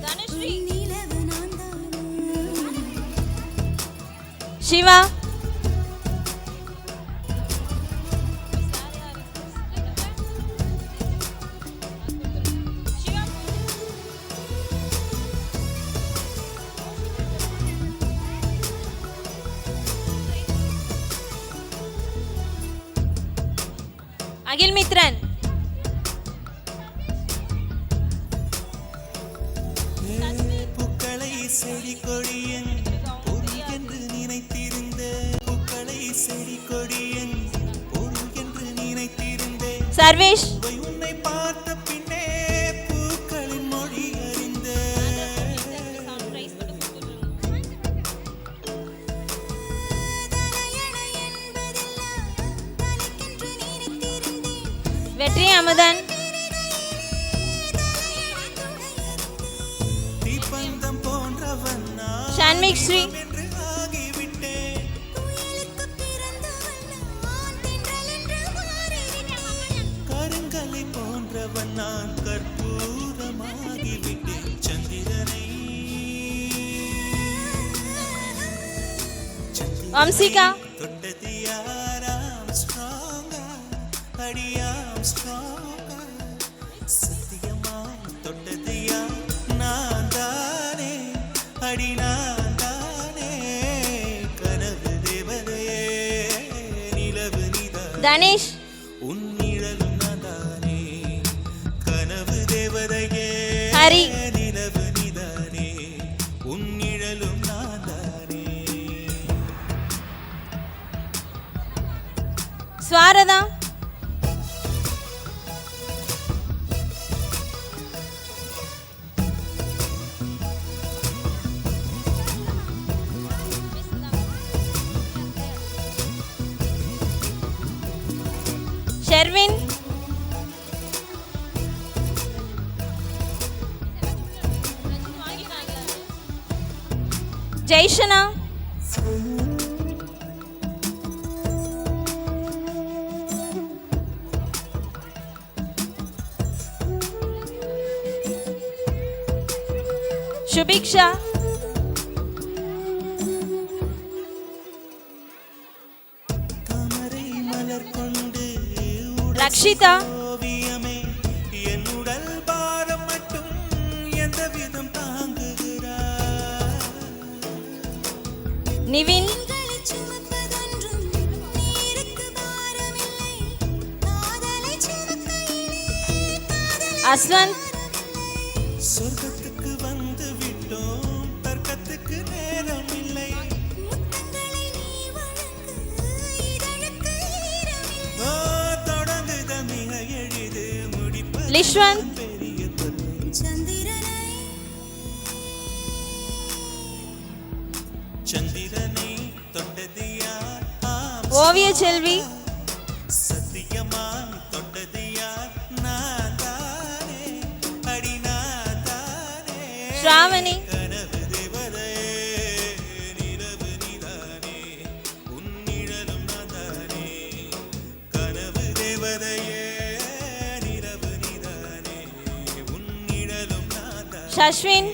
ధనుశ్రీ శివ அகில் மித்ரன் பூக்களை செடி கொடியன் பொருள் என்று நினைத்திருந்த பூக்களை செடி கொடியன் பொருள் என்று நினைத்திருந்தேன் சர்வேஷ் அவை உன்னை பார்த்த பின்னே பூக்களின் மொழி அறிந்த வெற்றி அமுதன் தீப்பந்தம் போன்றவன் நான் ஷான்மிக் ஸ்ரீ என்று ஆகிவிட்டேன் நான் கற்பூரமாகிவிட்டேன் சந்திரனை வம்சிகா தொட்டது யாராம் ஸ்ட்ராங்கா அடியாம் ஸ்ட்ராங்கா சத்தியமா தொட்டது யார் நான் தானே அடி நான் தானே கனவு தேவதையே நிலவு நிதான் தனேஷ் உன் நிழலும் நான் தானே கனவு தேவதையே ஹரி நிலவு நிதானே உன் நிழலும் நான் தானே ஸ்வாரதா ஷெர்வின் ஜெய்ஷனா சுபிக்ஷா தாமரை மலர் கொண்டு ரக்ஷிதா ஓவியமே என் உடல் பாரம் மட்டும் எந்த விதம் தாங்குகிறார் நிவின் அஸ்வந்த் சொர்க்கத்துக்கு வந்து விட்டோம் தர்க்கத்துக்கு நேரம் இல்லை ஓ, தொடங்குத மிக எளிது முடிப்பது லிஷ்வந்த் பெரிய தொல்லை சந்திரனை தொட்டது யார் ஆம் ஓவிய செல்வி சத்தியமா தொட்டது யார் நான் தானே அடி நான் தானே ஸ்ராவணி கனவு தேவதையே நிலவு நிதானே உன் நிழலும் நான் தானே கனவு தேவதையே நிலவு நிதானே உன் நிழலும் நான் தானே ஷஷ்வின்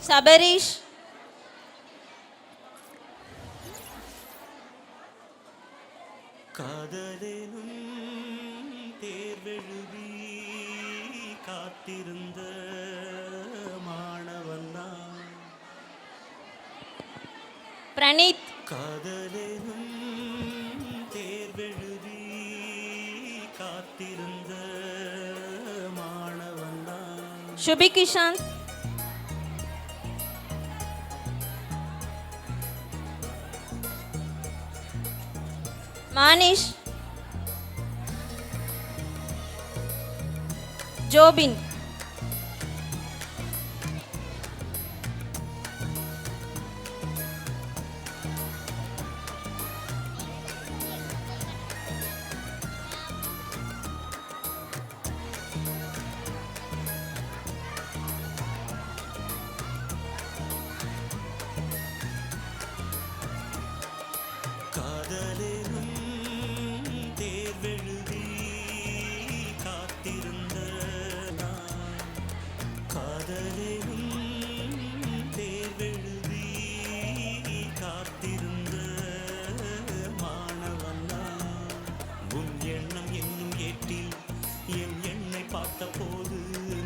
சபரீஷ் காதலேனும் தேர்வெழுதி காத்திருந்த மாணவன்தான் பிரணீத் காதலேனும் தேர்வெழுதி காத்திருந்த மாணவன்தான் சுபி கிஷாந்த் மானிஷ் ஜோபின் காதலேனும் தேர்வெழுதி காத்திருந்த நான் காதலேனும் தேர்வெழுதி காத்திருந்த மாணவன்தான் உன் எண்ணம் என்னும் ஏட்டில் என் எண்ணை பார்த்த போது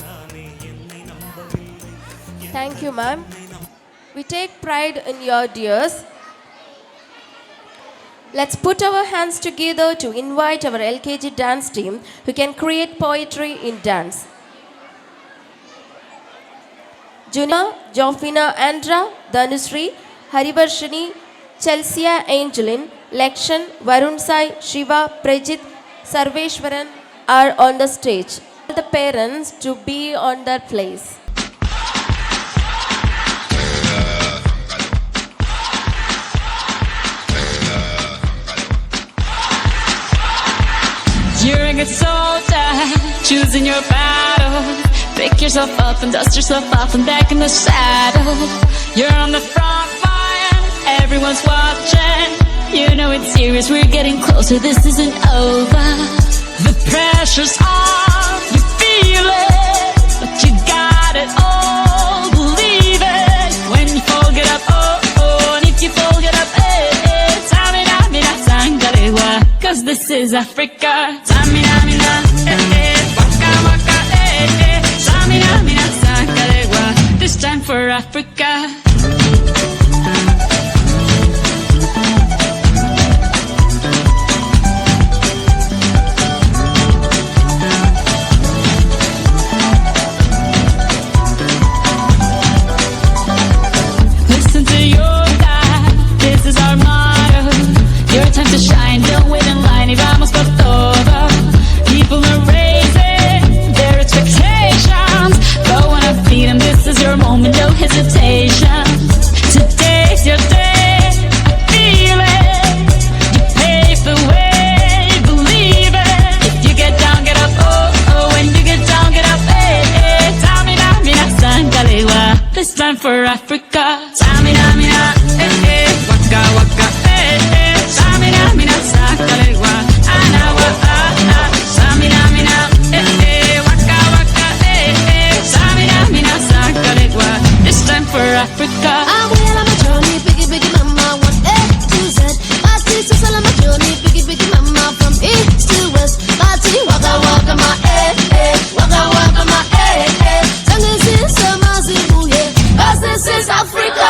நானே என்னை நம்பவில்லை Thank you, ma'am. We take pride in your dears. Let's put our hands together to invite our LKG dance team who can create poetry in dance. Juna, Jofina Andra, Dhanusri, Harivarshini, Chelsea Angelin, Lekshan, Varun Sai, Shiva, Prajit, Sarveshwaran are on the stage. The parents to be on their place. You're a good soldier, choosing your battle. Pick yourself up and dust yourself off and back in the saddle. You're on the front line, everyone's watching. You know it's serious, we're getting closer, this isn't over. The pressure's on, you feel it, but you got it all, believe it. When you fall, get up, oh, oh, and if you fall, get up, eh, eh. Tamina, mina, sangalewa, cause this is Africa. Tamina, mina, eh, eh, waka, waka, eh, eh. Tamina, mina, sangalewa, this time for Africa. Listen to your God, this is our motto. Your time to shine, don't wait in line, y vamos por todo. People are raising their expectations. Go on and feed them, this is your moment, no hesitation. Today's your day, I feel it. You pave the way, believe it. If you get down, get up, oh, oh. When you get down, get up, eh, eh. Tamina, mina, sangalewa, this time for Africa. Tamina, mina, eh, eh. Waka, waka, eh, eh. Tamina, mina, sangalewa, anawa, ah, ah. Tamina, mina, eh, eh. Waka, waka, eh, eh. Tamina, mina, sangalewa, this time for Africa. I'm well on my journey, biggie, biggie, mama, one A to Z. My teacher's all on my journey, biggie, biggie, mama, from east to west. My team, waka, waka, my waka, waka, my This is Amazibu, yeah, 'cause this is Africa.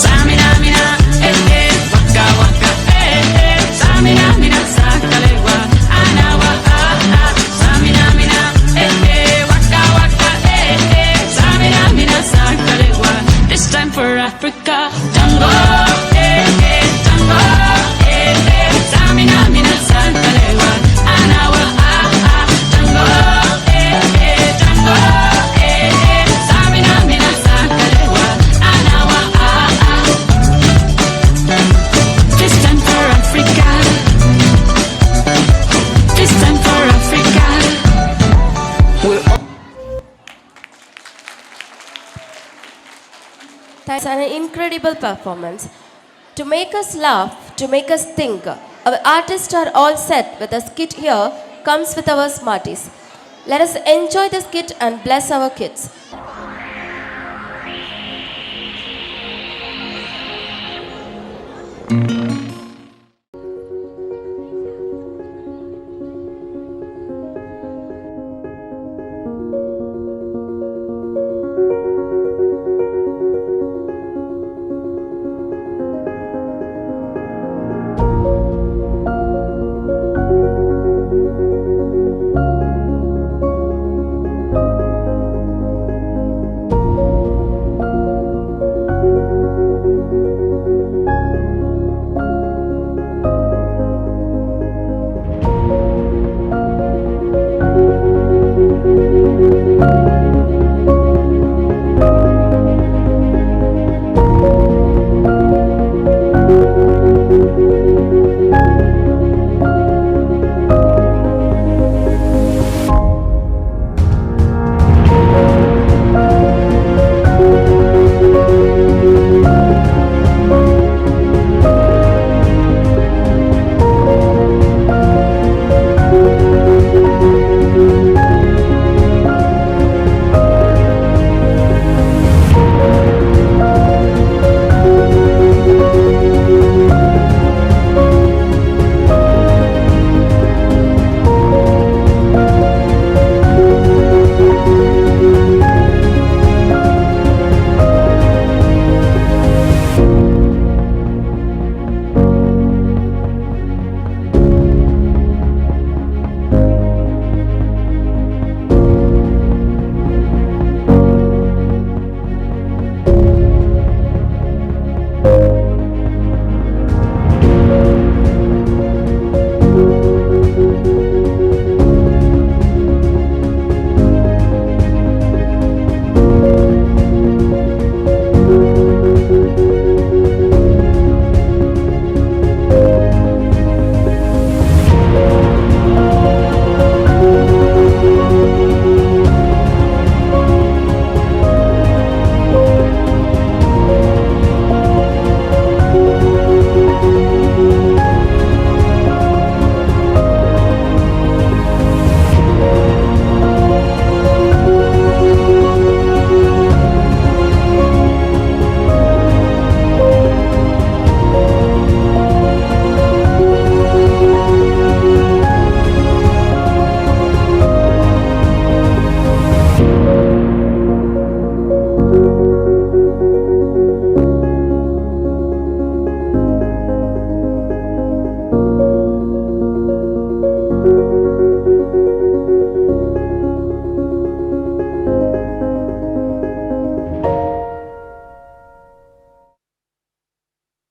Tamina, mina, eh, eh. Waka, waka, eh, eh. Tamina, mina, sangalewa, anawa, ah, ah. Tamina, mina, eh, eh. Waka, waka, eh, eh. Tamina, mina, sangalewa, this time for Africa. Tango, eh, eh. Tango, eh, eh. Tamina, mina, sangalewa, anawa, ah, ah. Tango, eh, eh. Tango, eh, eh. Tamina, mina, sangalewa, anawa, ah, ah. This time for Africa. This time for Africa. That's an incredible performance. To make us laugh, to make us think, our artists are all set with a skit here comes with our Smarties. Let us enjoy the skit and bless our kids.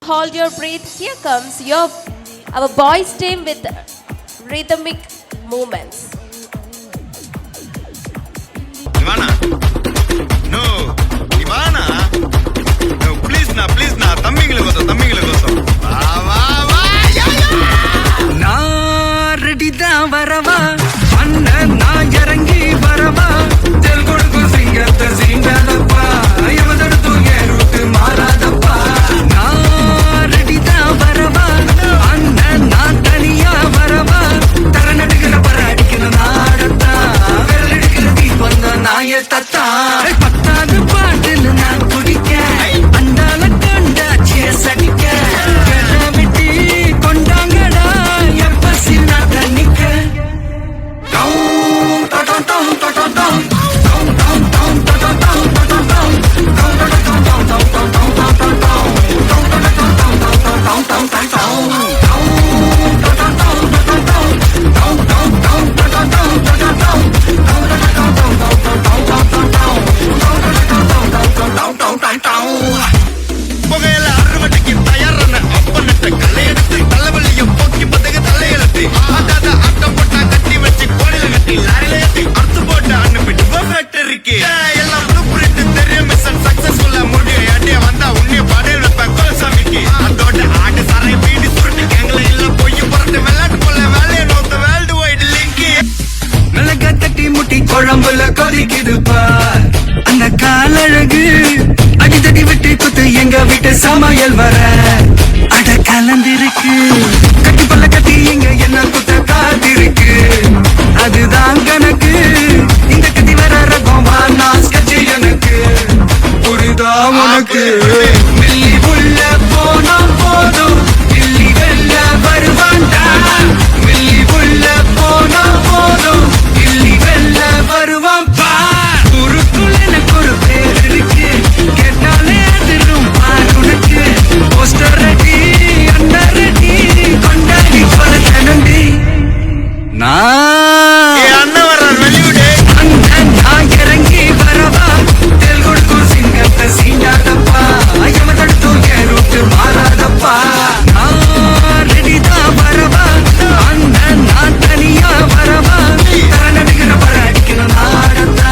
hold your breath, here comes our boys team with rhythmic movements. Ivana, no, Ivana, no, please na, தம்பிங்களை கோசம், வா, நான் ready தான் வரவா, அண்ணன் நான் இறங்கி வரவா, gel கொடுக்கும் சிங்கத்தை சீண்டாதப்பா, எவதடுத்து ஏறுட்டு மாறாதப்பா. நான் ரெடி தான் வரவா, அண்ணன் நான் தனியா வரவா, தர நடுக்கிற பர அடிக்கிற நாடத்தா, விரல் எடுக்கிற தீபம் தான் நாய தத்தா. பத்தாவது பாட்டில் நான் குடிக்க, அண்டால கண்டா சேஸ் அடிக்க, விட்டி கொண்டாங்கடா எப்ப சின்ன தண்ணிக்க. புகையில அறுவடைக்கு தயாரான அப்பனத்தை கல்லையெடுத்து தலைவலியும் போக்கி பத்துக்கு தலையெழுத்து ஆட்டாத ஆட்டம் போட்டா கட்டி வச்சு கோடியில கட்டி லாரில ஏத்தி அறுத்து போட்டு அனுப்பிட்டு ஃபேக்டரிக்கு எல்லாம் ப்ளூ பிரிண்ட் தெரியும் மிஷன் சக்சஸ்ஃபுல்லா முடியும் அடியே வந்தா உன்னைய படையில் வைப்பேன் கோலசாமிக்கு அதோட ஆடு சாரை வீடு சுருட்டு கேங்கல இல்ல போய் புரட்டு விளையாட்டு போல வேலையை நோத்த வேர்ல்டு வைடு லிங்க் மிளகா தட்டி முட்டி குழம்புல கொதிக்குது பார் அந்த காலழகு அடித்தடி விட்டு குத்து எங்க வீட்டு சமையல் வர அட கலந்திருக்கு கட்டி பல்ல கட்டி இங்க என்ன குத்த காத்திருக்கு அதுதான் கணக்கு இந்த கட்டி வர ரகம் நான் கட்சி எனக்கு புரிதா உனக்கு மில்லி உள்ள போனா போதும் மில்லி வெல்ல வருவான்டா மில்லி உள்ள போனா போதும் மில்லி வெல்ல வருவான் பா குருக்குள்ள எனக்கு ஒரு பேர் இருக்கு கேட்டாலே அதிரும் பார் உனக்கு போஸ்டர் ரெடி அண்டர் ரெடி கொண்டாடி பரத்தனண்டி நான் அண்ணன் வர்றார் வெளியூடு அண்ணன் நான் இறங்கி வரவா தெல் கொடுக்கும் சிங்கத்தை சீண்டாதப்பா எமதடுத்து ஏறுட்டு மாறாதப்பா நான் ரெடி தான் வரவா அண்ணன் நான் தனியா வரவா தர நடுக்கிற பர அடிக்கிற நாடத்தா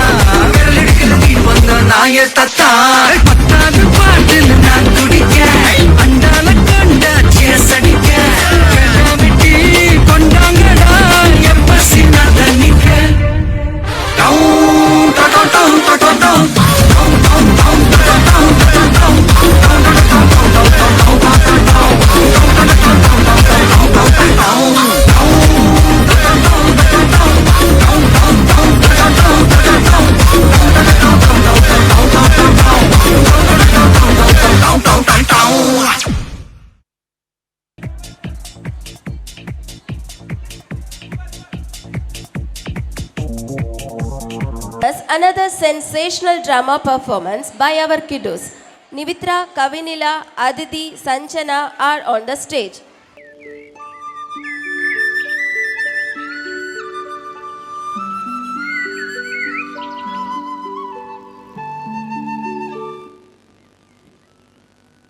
விரல் எடுக்கிற தீபம் தான் நாய தத்தா பத்தாவது பாட்டில் நான் குடிக்க அண்டால கண்டா சேஸ் அடிக்க விட்டி கொண்டாங்கடா எப்ப சின்ன தண்ணிக்க. Thus, another sensational drama performance by our kiddos. Nivitra, Kavinila, Aditi, Sanchana are on the stage.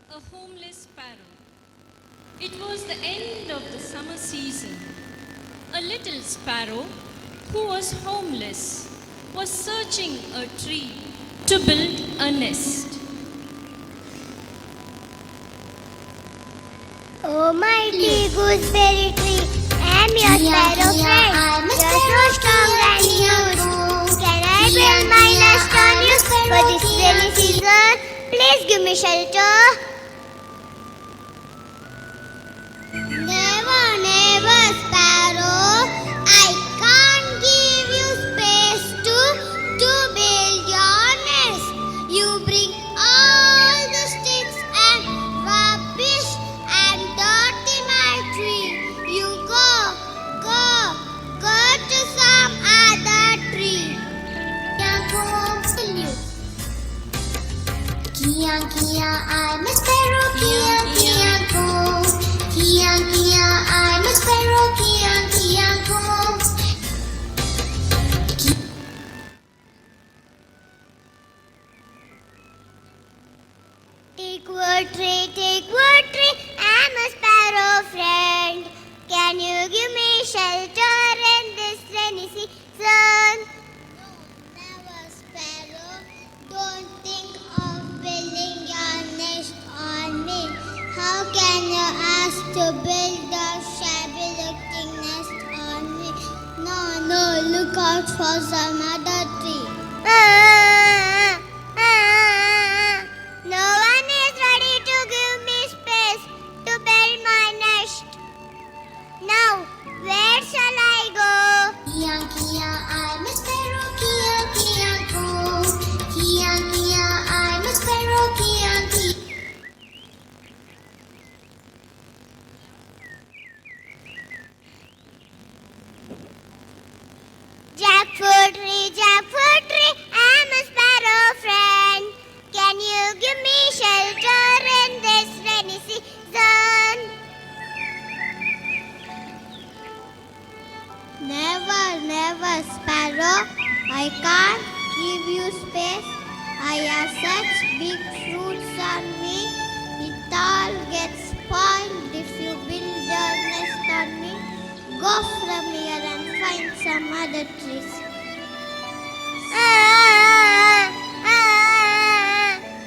A homeless sparrow. It was the end of the summer season. A little sparrow who was homeless was searching a tree to build a nest. Oh mighty gooseberry tree, I'm your sparrow friend. You're so strong and huge. Can I build my nest on you for this rainy season? Please give me shelter. Never, never, sparrow. I can't give you space to build your nest. You bring all the sticks and rubbish and dirt in my tree. You go to some other tree. Can't go till you. Kia, kia, I'm a sparrow. Kia, kia, go. Kia, kia, I'm a sparrow. Kia, kia, go. Take word tray, to build a shabby looking nest on me. No, no, look out for some other tree. No one is ready to give me space to build my nest. Now, where shall I go? Kia, Kia, I'm a sparrow. Kia, Kia, go. Kia, Kia, I'm a sparrow. Kia, Kia. Jackfruit tree, I'm a sparrow friend. Can you give me shelter in this rainy season? Never, never, sparrow. I can't give you space. I have such big fruits on me. It all gets spoiled if you build your nest on me. Go from here and find some other trees.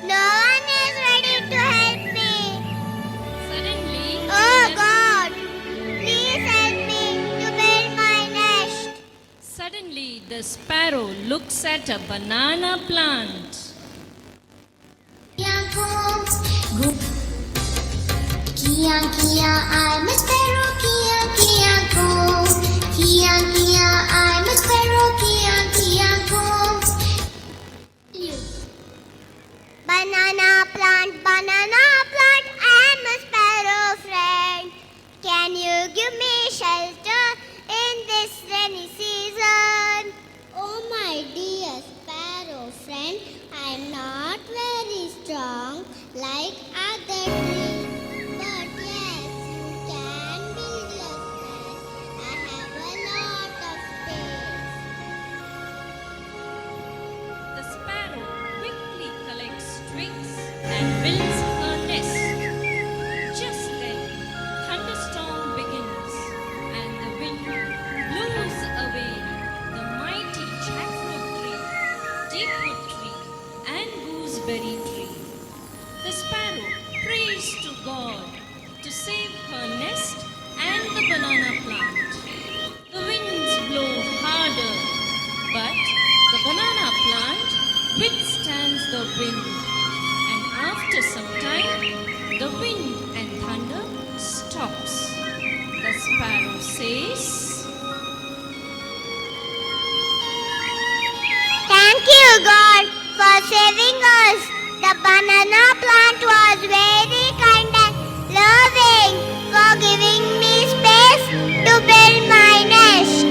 No one is ready to help me. Suddenly, Oh God, please help me to build my nest. Suddenly, the sparrow looks at a banana plant. Kia, Kia, I'm a sparrow. Kia, Kia, go. Kia, Kia, I'm a sparrow. Kia, Kia, go. Banana plant, I'm a sparrow friend. Can you give me shelter in this rainy season? Oh my dear sparrow friend, I'm not very strong like other trees. But yes, you can build your nest. I have a lot of space. The sparrow quickly collects twigs and builds her nest. Just then, thunderstorm begins, and the wind blows away the mighty jackfruit tree, teakwood tree, and gooseberry tree. The sparrow prays to God to save her nest and the banana plant. The winds blow harder, but the banana plant withstands the wind. And after some time, the wind and thunder stops. The sparrow says, Thank you, God, for saving us. The banana plant was very kind and loving for giving me space to build my nest.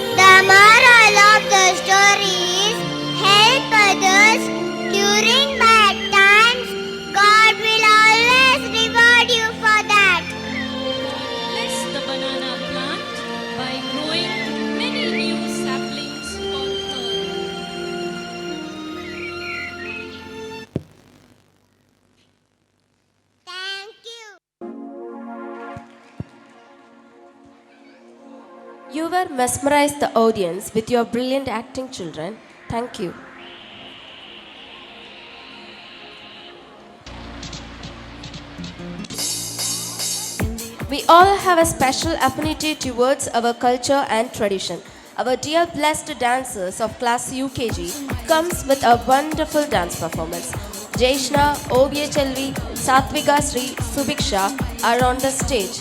The moral of the story is help others during bad times. God will always reward you for that. bless the banana plant by growing many new saplings for her. Thank you. You were mesmerized the audience with your brilliant acting, children. Thank you. We all have a special affinity towards our culture and tradition. Our dear blessed dancers of class UKG comes with a wonderful dance performance. Jayshna, Ovia Chelvi, Satvika Sri, Subiksha are on the stage.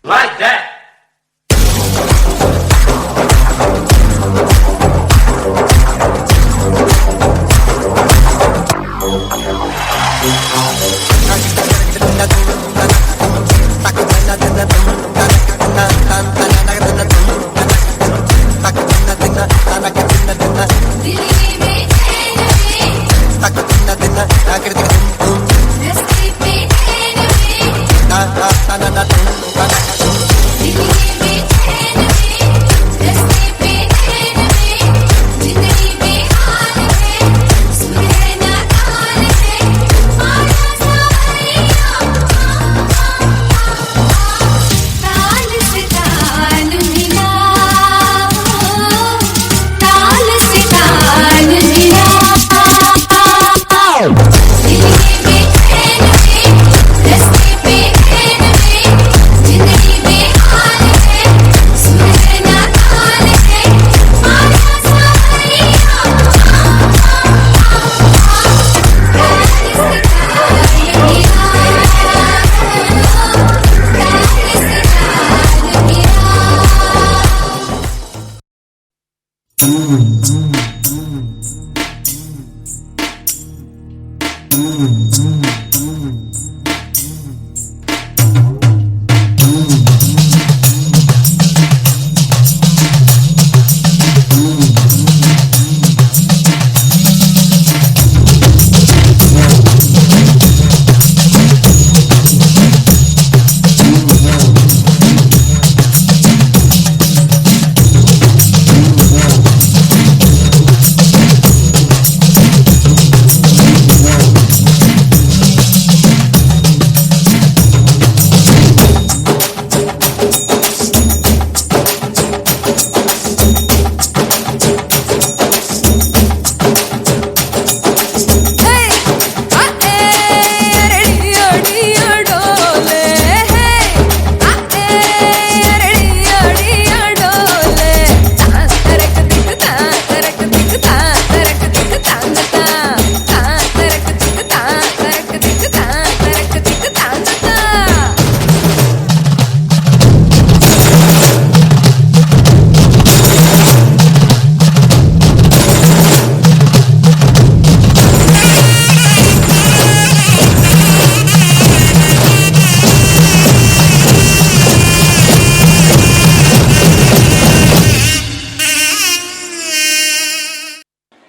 Like that.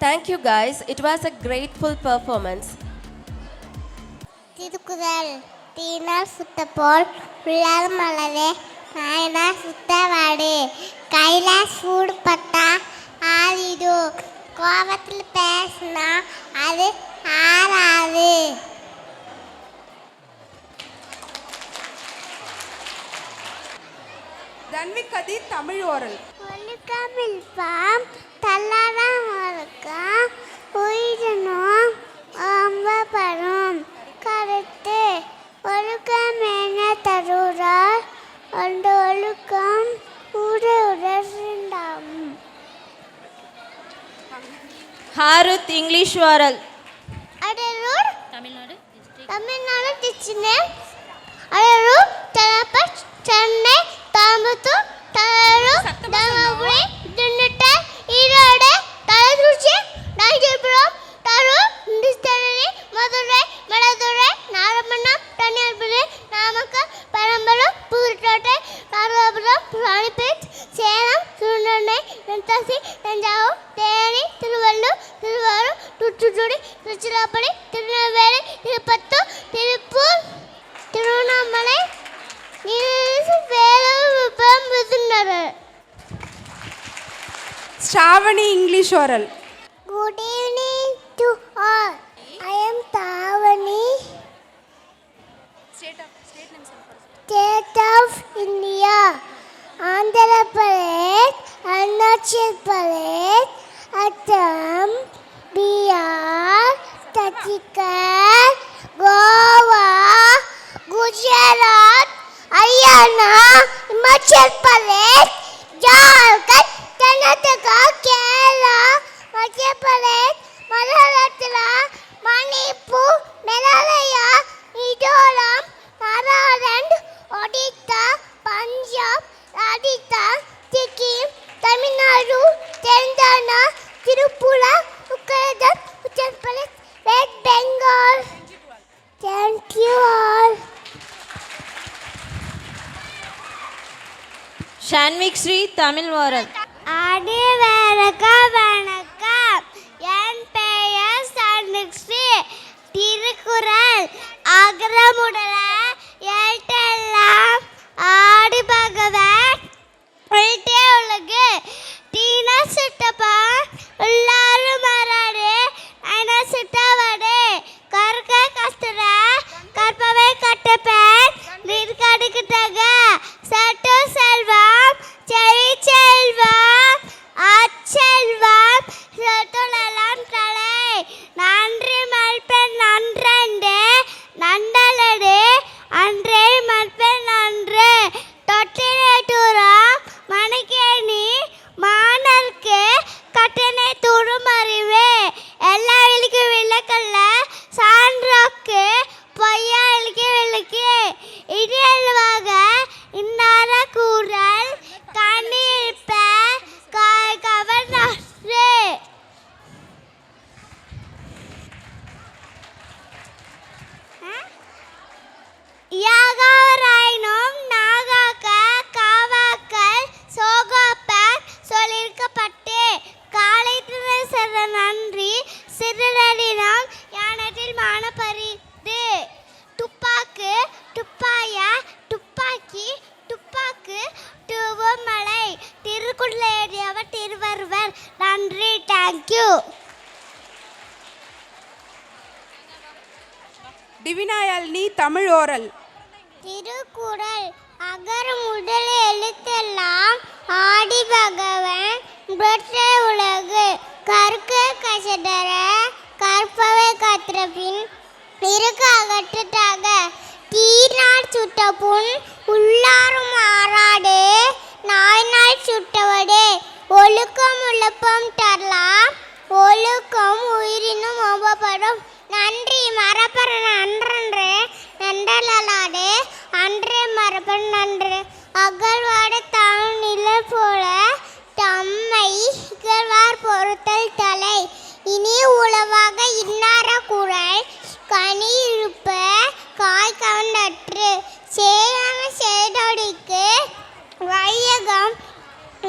Thank you guys. It was a grateful performance. Thirukkural தீனால் சுட்டபோல் உள்ளார் மலரே நாயனா சுத்தவாடு கையில சூடுபட்டா ஆறிடு கோபத்தில் பேசினா அது ஆறாது. Thanvigathi Tamil oral. ஒழுக்கமில் பாம் தள்ளாதான் ஒழுக்கம் உயிரினும் அம்பப்படும் கருத்து ஒழுக்கம் என தருறார் அந்த ஒழுக்கம் உடற்சிண்டாகும். Haruth English oral. அடரூர் தமிழ்நாடு டிஸ்ட்ரிக்ட் அடரூர் தலப்பட் சென்னை தாம்பத்தூர் தலரூர் Dharmapuri Dindigul Erode Kallakurichi Rajapuram Karur Trichy Madurai Mayiladuthurai Nagapattinam Kanniyakumari Namakkal Perambalur Pudukkottai Ramanathapuram Ranipet Salem Tirunelveli Tenkasi Thanjavur Theni Tiruvallur Tiruvarur Thoothukudi Tiruchirappalli Tirunelveli Tirupattur Tiruppur Tiruvannamalai Shravani English oral. Good evening to all. I am Tavani. State of India. Andhra Pradesh, Arunachal Pradesh, Assam, Bihar, Chhattisgarh, Goa, Gujarat, Haryana, Himachal Pradesh, Jharkhand, Karnataka, Kerala, Madhya Pradesh, Maharashtra, Manipur, Meghalaya, Mizoram, Nagaland, Odisha, Punjab, Rajasthan, Sikkim, Tamil Nadu, Telangana, Tripura, Uttarakhand, Uttar Pradesh, West Bengal. Thank you all. Shanvik Sri Tamil oral. வணக்கம். என் பெயர் ஷான்விக் ஸ்ரீ. திருக்குறள் அகரமுடல எழுத்தெல்லாம் ஆடி பகவன் எழுத்தே உலகு தீனா சுட்டப்பா எல்லாரும் மாறாடு ஐநா சுட்டவாடு கற்க கஷ்டர கற்பவை கட்டப்பேன் நிற்கடுக்கிட்டாங்க சட்டு செல்வம் செவி செல்வம் நன்றி. தேங்க்யூ. டிவினாயாழினி தமிழ் ஓரல். திருக்குறள் அகர முதல் எழுத்தெல்லாம் ஆடி பகவன் முதற்ற உலகு கற்க கசடர கற்பவை கற்ற பின் இருக்க அகற்றுட்டாக தீநாள் சுட்ட புண் உள்ளாரும் ஆறாடு நாய் சுட்டவடே ஒழுக்கம் உழப்பம் தரலாம் ஒழுக்கம் உயிரினும் ஒவ்வப்படும் நன்றி மரப்பற நன்றன்று நன்றலாடு அன்றே மரப்பன் நன்று அகழ்வாடு தாம் நிழல் போல தம்மை இகழ்வார் பொறுத்தல் தலை இனி உளவாக இன்னார குரல் கனி இருப்ப காய் கவர்ந்தற்று சேயான சேதொடிக்கு வையகம்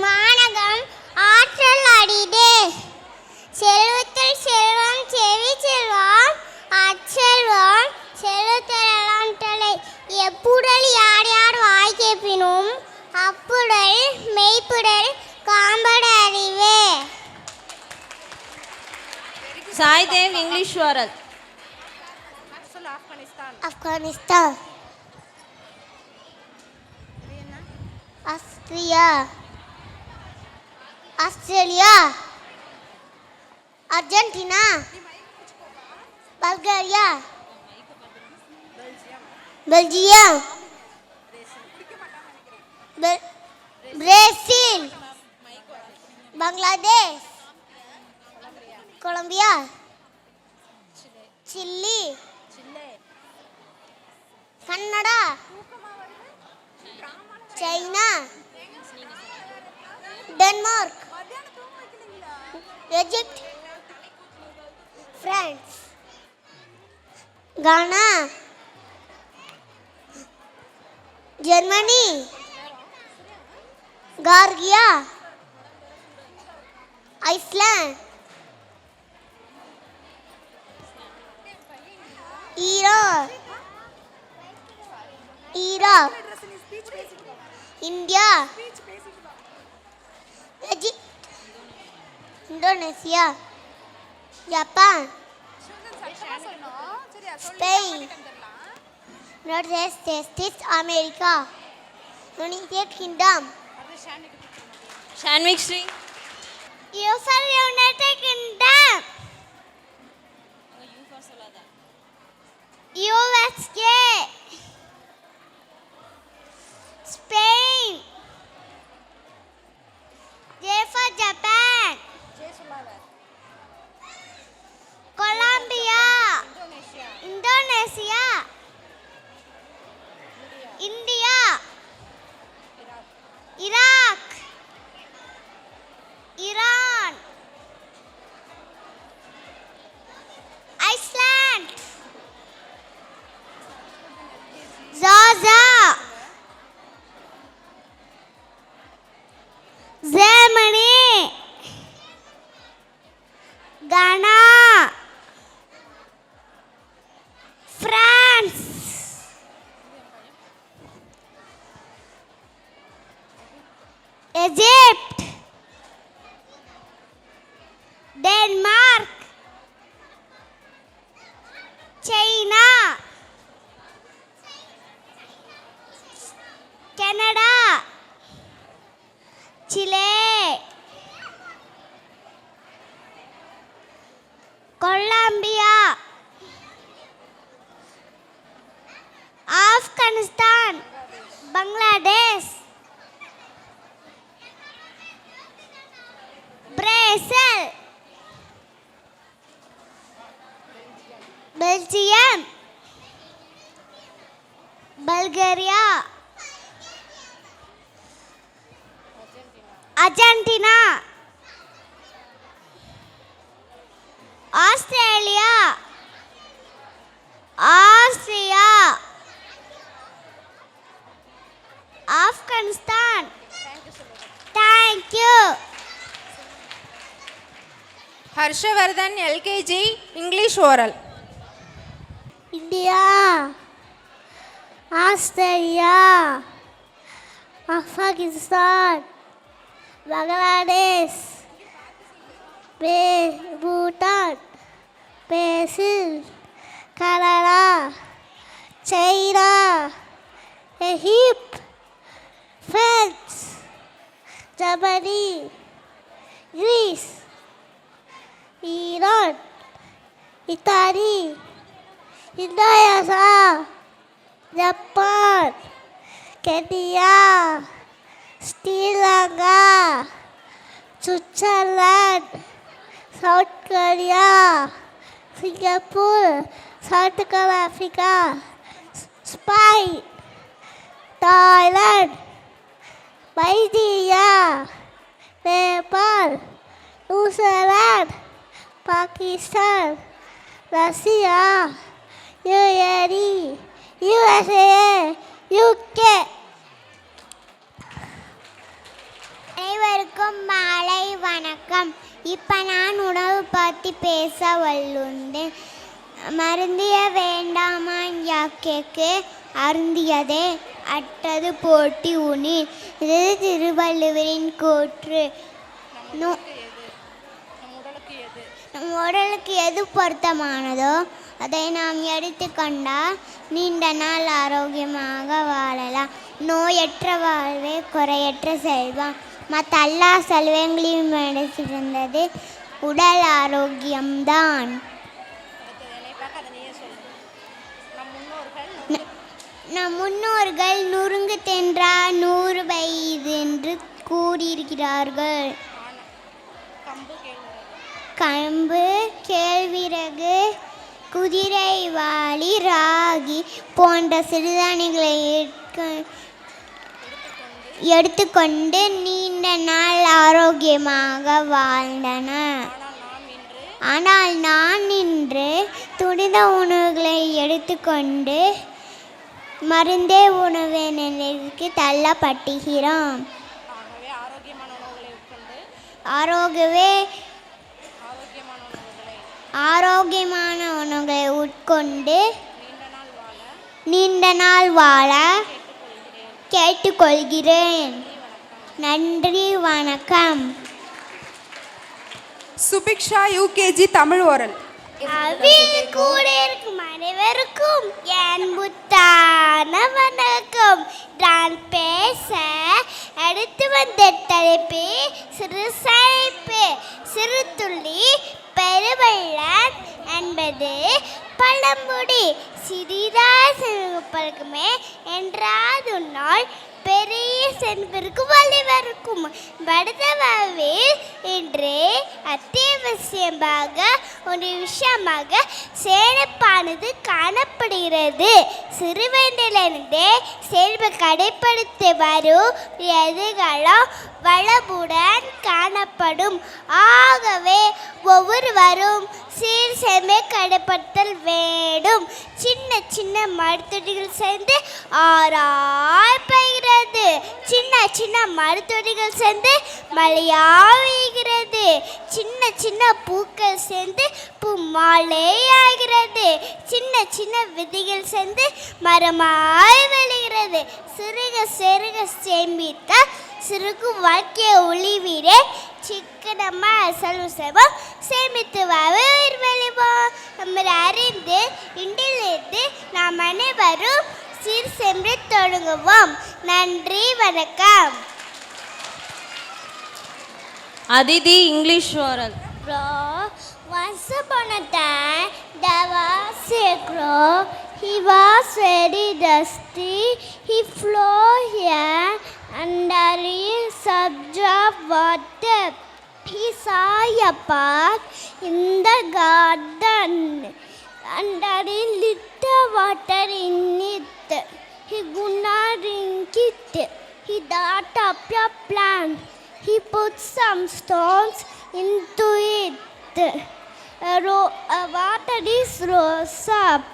மானகம் ஆற்றல் அடிதே செல்வத்தில் செல்வம் செவி செல்வம் அச்செல்வம் செல்வத்தெல்லாம் தலை எப்புடல் யார் யார் வாய் கேட்பினும் அப்புடல் மெய்ப்புடல் காம்பட அறிவே. Sai Dev English oral. Afghanistan, Austria, Australia, Argentina, Bulgaria, Belgium, Brazil, Bangladesh, Colombia, Chile, Canada, China, Denmark, Egypt, France, Ghana, Germany, கார்கியா, Iceland, Iran, Iraq, India, Egypt, Indonesia, Japan, Spain, United States America, United Kingdom, Shanvik Sri. United Kingdom, USA, Spain, J for Japan, Colombia, Indonesia, India, Iraq, Iran, Iceland, Zaza, Germany, Ghana, France, Egypt, Denmark, China, Canada, Chile, Colombia, Afghanistan, Bangladesh, Brazil, Belgium, Bulgaria, Argentina, Australia, Austria, Afghanistan. Thank you. Harshvardhan LKG English oral. India, Australia, Afghanistan, Bangladesh, Bhutan, Brazil, Canada, China, Egypt, France, Germany, Greece, Iran, Italy, Indonesia, Japan, Kenya, Sri Lanka, Switzerland, South Korea, Singapore, South Africa, Spain, Thailand, Malaysia, Nepal, New Zealand, Pakistan, Russia, UAE, USA, UK. அனைவருக்கும் மாலை வணக்கம். இப்போ நான் உணவு பற்றி பேச வல்லுண்டேன். மருந்திய வேண்டாமா யாக்கேக்கு அருந்தியதே அட்டது போட்டி உனி. இது திருவள்ளுவரின் கூற்று. நம் உடலுக்கு எது பொருத்தமானதோ அதை நாம் எடுத்துக்கொண்டால் நீண்ட நாள் ஆரோக்கியமாக வாழலாம். நோயற்ற வாழ்வே குறையற்ற செல்வம். மற்ற எல்லா செல்வங்களையும் எடுத்திருந்தது உடல் ஆரோக்கியம்தான். நம் முன்னோர்கள் நுறுங்கு தென்றா 100 வயது என்று கூறியிருக்கிறார்கள். கம்பு, கேழ்விறகு, குதிரைவாலி, ராகி போன்ற சிறுதானியங்களை எடுத்துக்கொண்டு நீண்ட நாள் ஆரோக்கியமாக வாழ்ந்தனர். ஆனால் நான் இன்று துரித உணவுகளை எடுத்துக்கொண்டு மருந்தே உணவு நிலைக்கு தள்ளப்பட்டுகிறோம். ஆரோக்கியமான உணவுகளை உட்கொண்டு நீண்ட நாள் வாழ கேட்டுக்கொள்கிறேன். நன்றி, வணக்கம். Subiksha UKG Tamil oral. அவையில் கூட இருக்கும் அனைவருக்கும் என் புத்தான வணக்கம். நான் பேச எடுத்து வந்த தலைப்பு சிறுசைப்பு. சிறு துளி பெருவெள்ளம் என்பது பழமொழி. சிறிதாய் செல்வப்பழக்கமே என்றாது நாள் பெரிய செல்வருக்கு வழிவருக்கும். வடதவாவில் இன்று அத்தியாவசியமாக ஒரு விஷயமாக சேமிப்பானது காணப்படுகிறது. சிறுவயதிலிருந்தே செல்வ கடைப்படுத்தி வரும் எதிர்காலம் வளமுடன் காணப்படும். ஆகவே ஒவ்வொருவரும் சீர்சேமை கடைப்படுத்தல் வேண்டும். சின்ன சின்ன மருத்துவர்கள் சேர்ந்து ஆராய் பெய்கிறது. சின்ன சின்ன மருத்துவர்கள் சேர்ந்து மழையாகிறது. சின்ன சின்ன பூக்கள் சேர்ந்து பூமாலை ஆகிறது. சின்ன சின்ன விதைகள் சேர்ந்து மரமாய் விளைகிறது. சிறுக சிறுக சேமித்தால் சிறுகு வாழ்க்கையை ஒளிவீரே. சிக்கனமா செல்வம் செய்வோம், சேமித்து வெளிவோம். நம்ம அறிந்து இன்றிலிருந்து நாம் அனைவரும் சீர் சென்று தொடங்குவோம். நன்றி, வணக்கம். Aditi English oral. Once upon a time, there was a crow. He was very dusty. He flew here under a surge of water. He saw a path in the garden, and there is little water in it. He could not drink it. He thought up a plan. He put some stones into it. Water is rose up.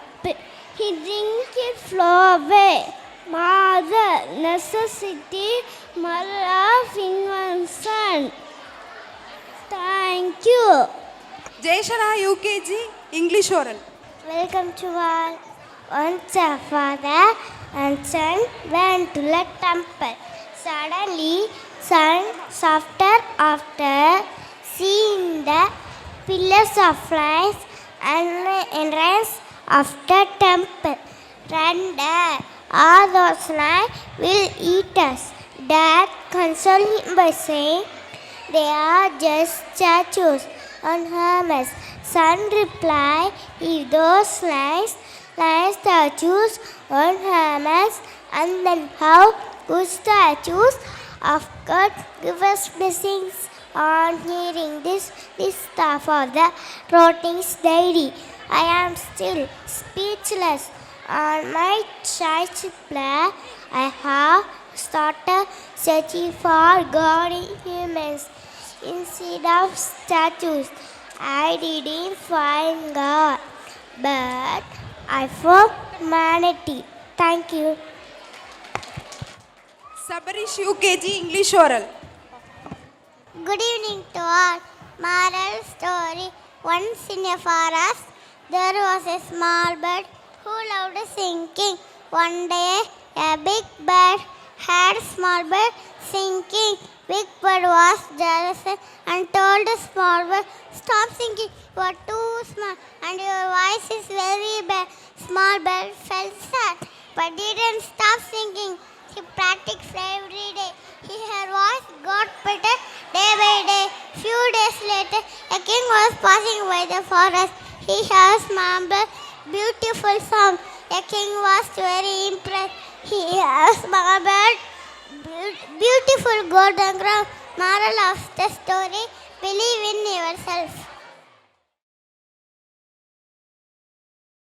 He drink it, flow away. Mother, necessity, mother of invention. Thank you. Jayasana UKG English oral. Welcome to all. Once a father and son went to the temple. Suddenly, son, after seeing the pillars of flies and the entrance of the temple. Render, all those flies will eat us. Dad consoled him by saying, they are just statues on Hermes. Son replied, if those flies statues on Hermes, and then how good statues of God give us blessings. On hearing this stuff of the Rotting's diary, I am still speechless. On my child's play, I have started searching for God in humans instead of statues. I didn't find God, but I found humanity. Thank you. Sabarish UKG English Oral. Good evening to all. Moral story. Once in a forest, there was a small bird who loved singing. One day, a big bird heard small bird singing. Big bird was jealous and told the small bird, stop singing, you are too small and your voice is very bad. Small bird felt sad but didn't stop singing. He practiced every day. Her voice got better day by day. Few days later, a king was passing by the forest. He heard small bird beautiful song. A king was very impressed. He heard small bird beautiful golden crown. Moral of the story: believe in yourself.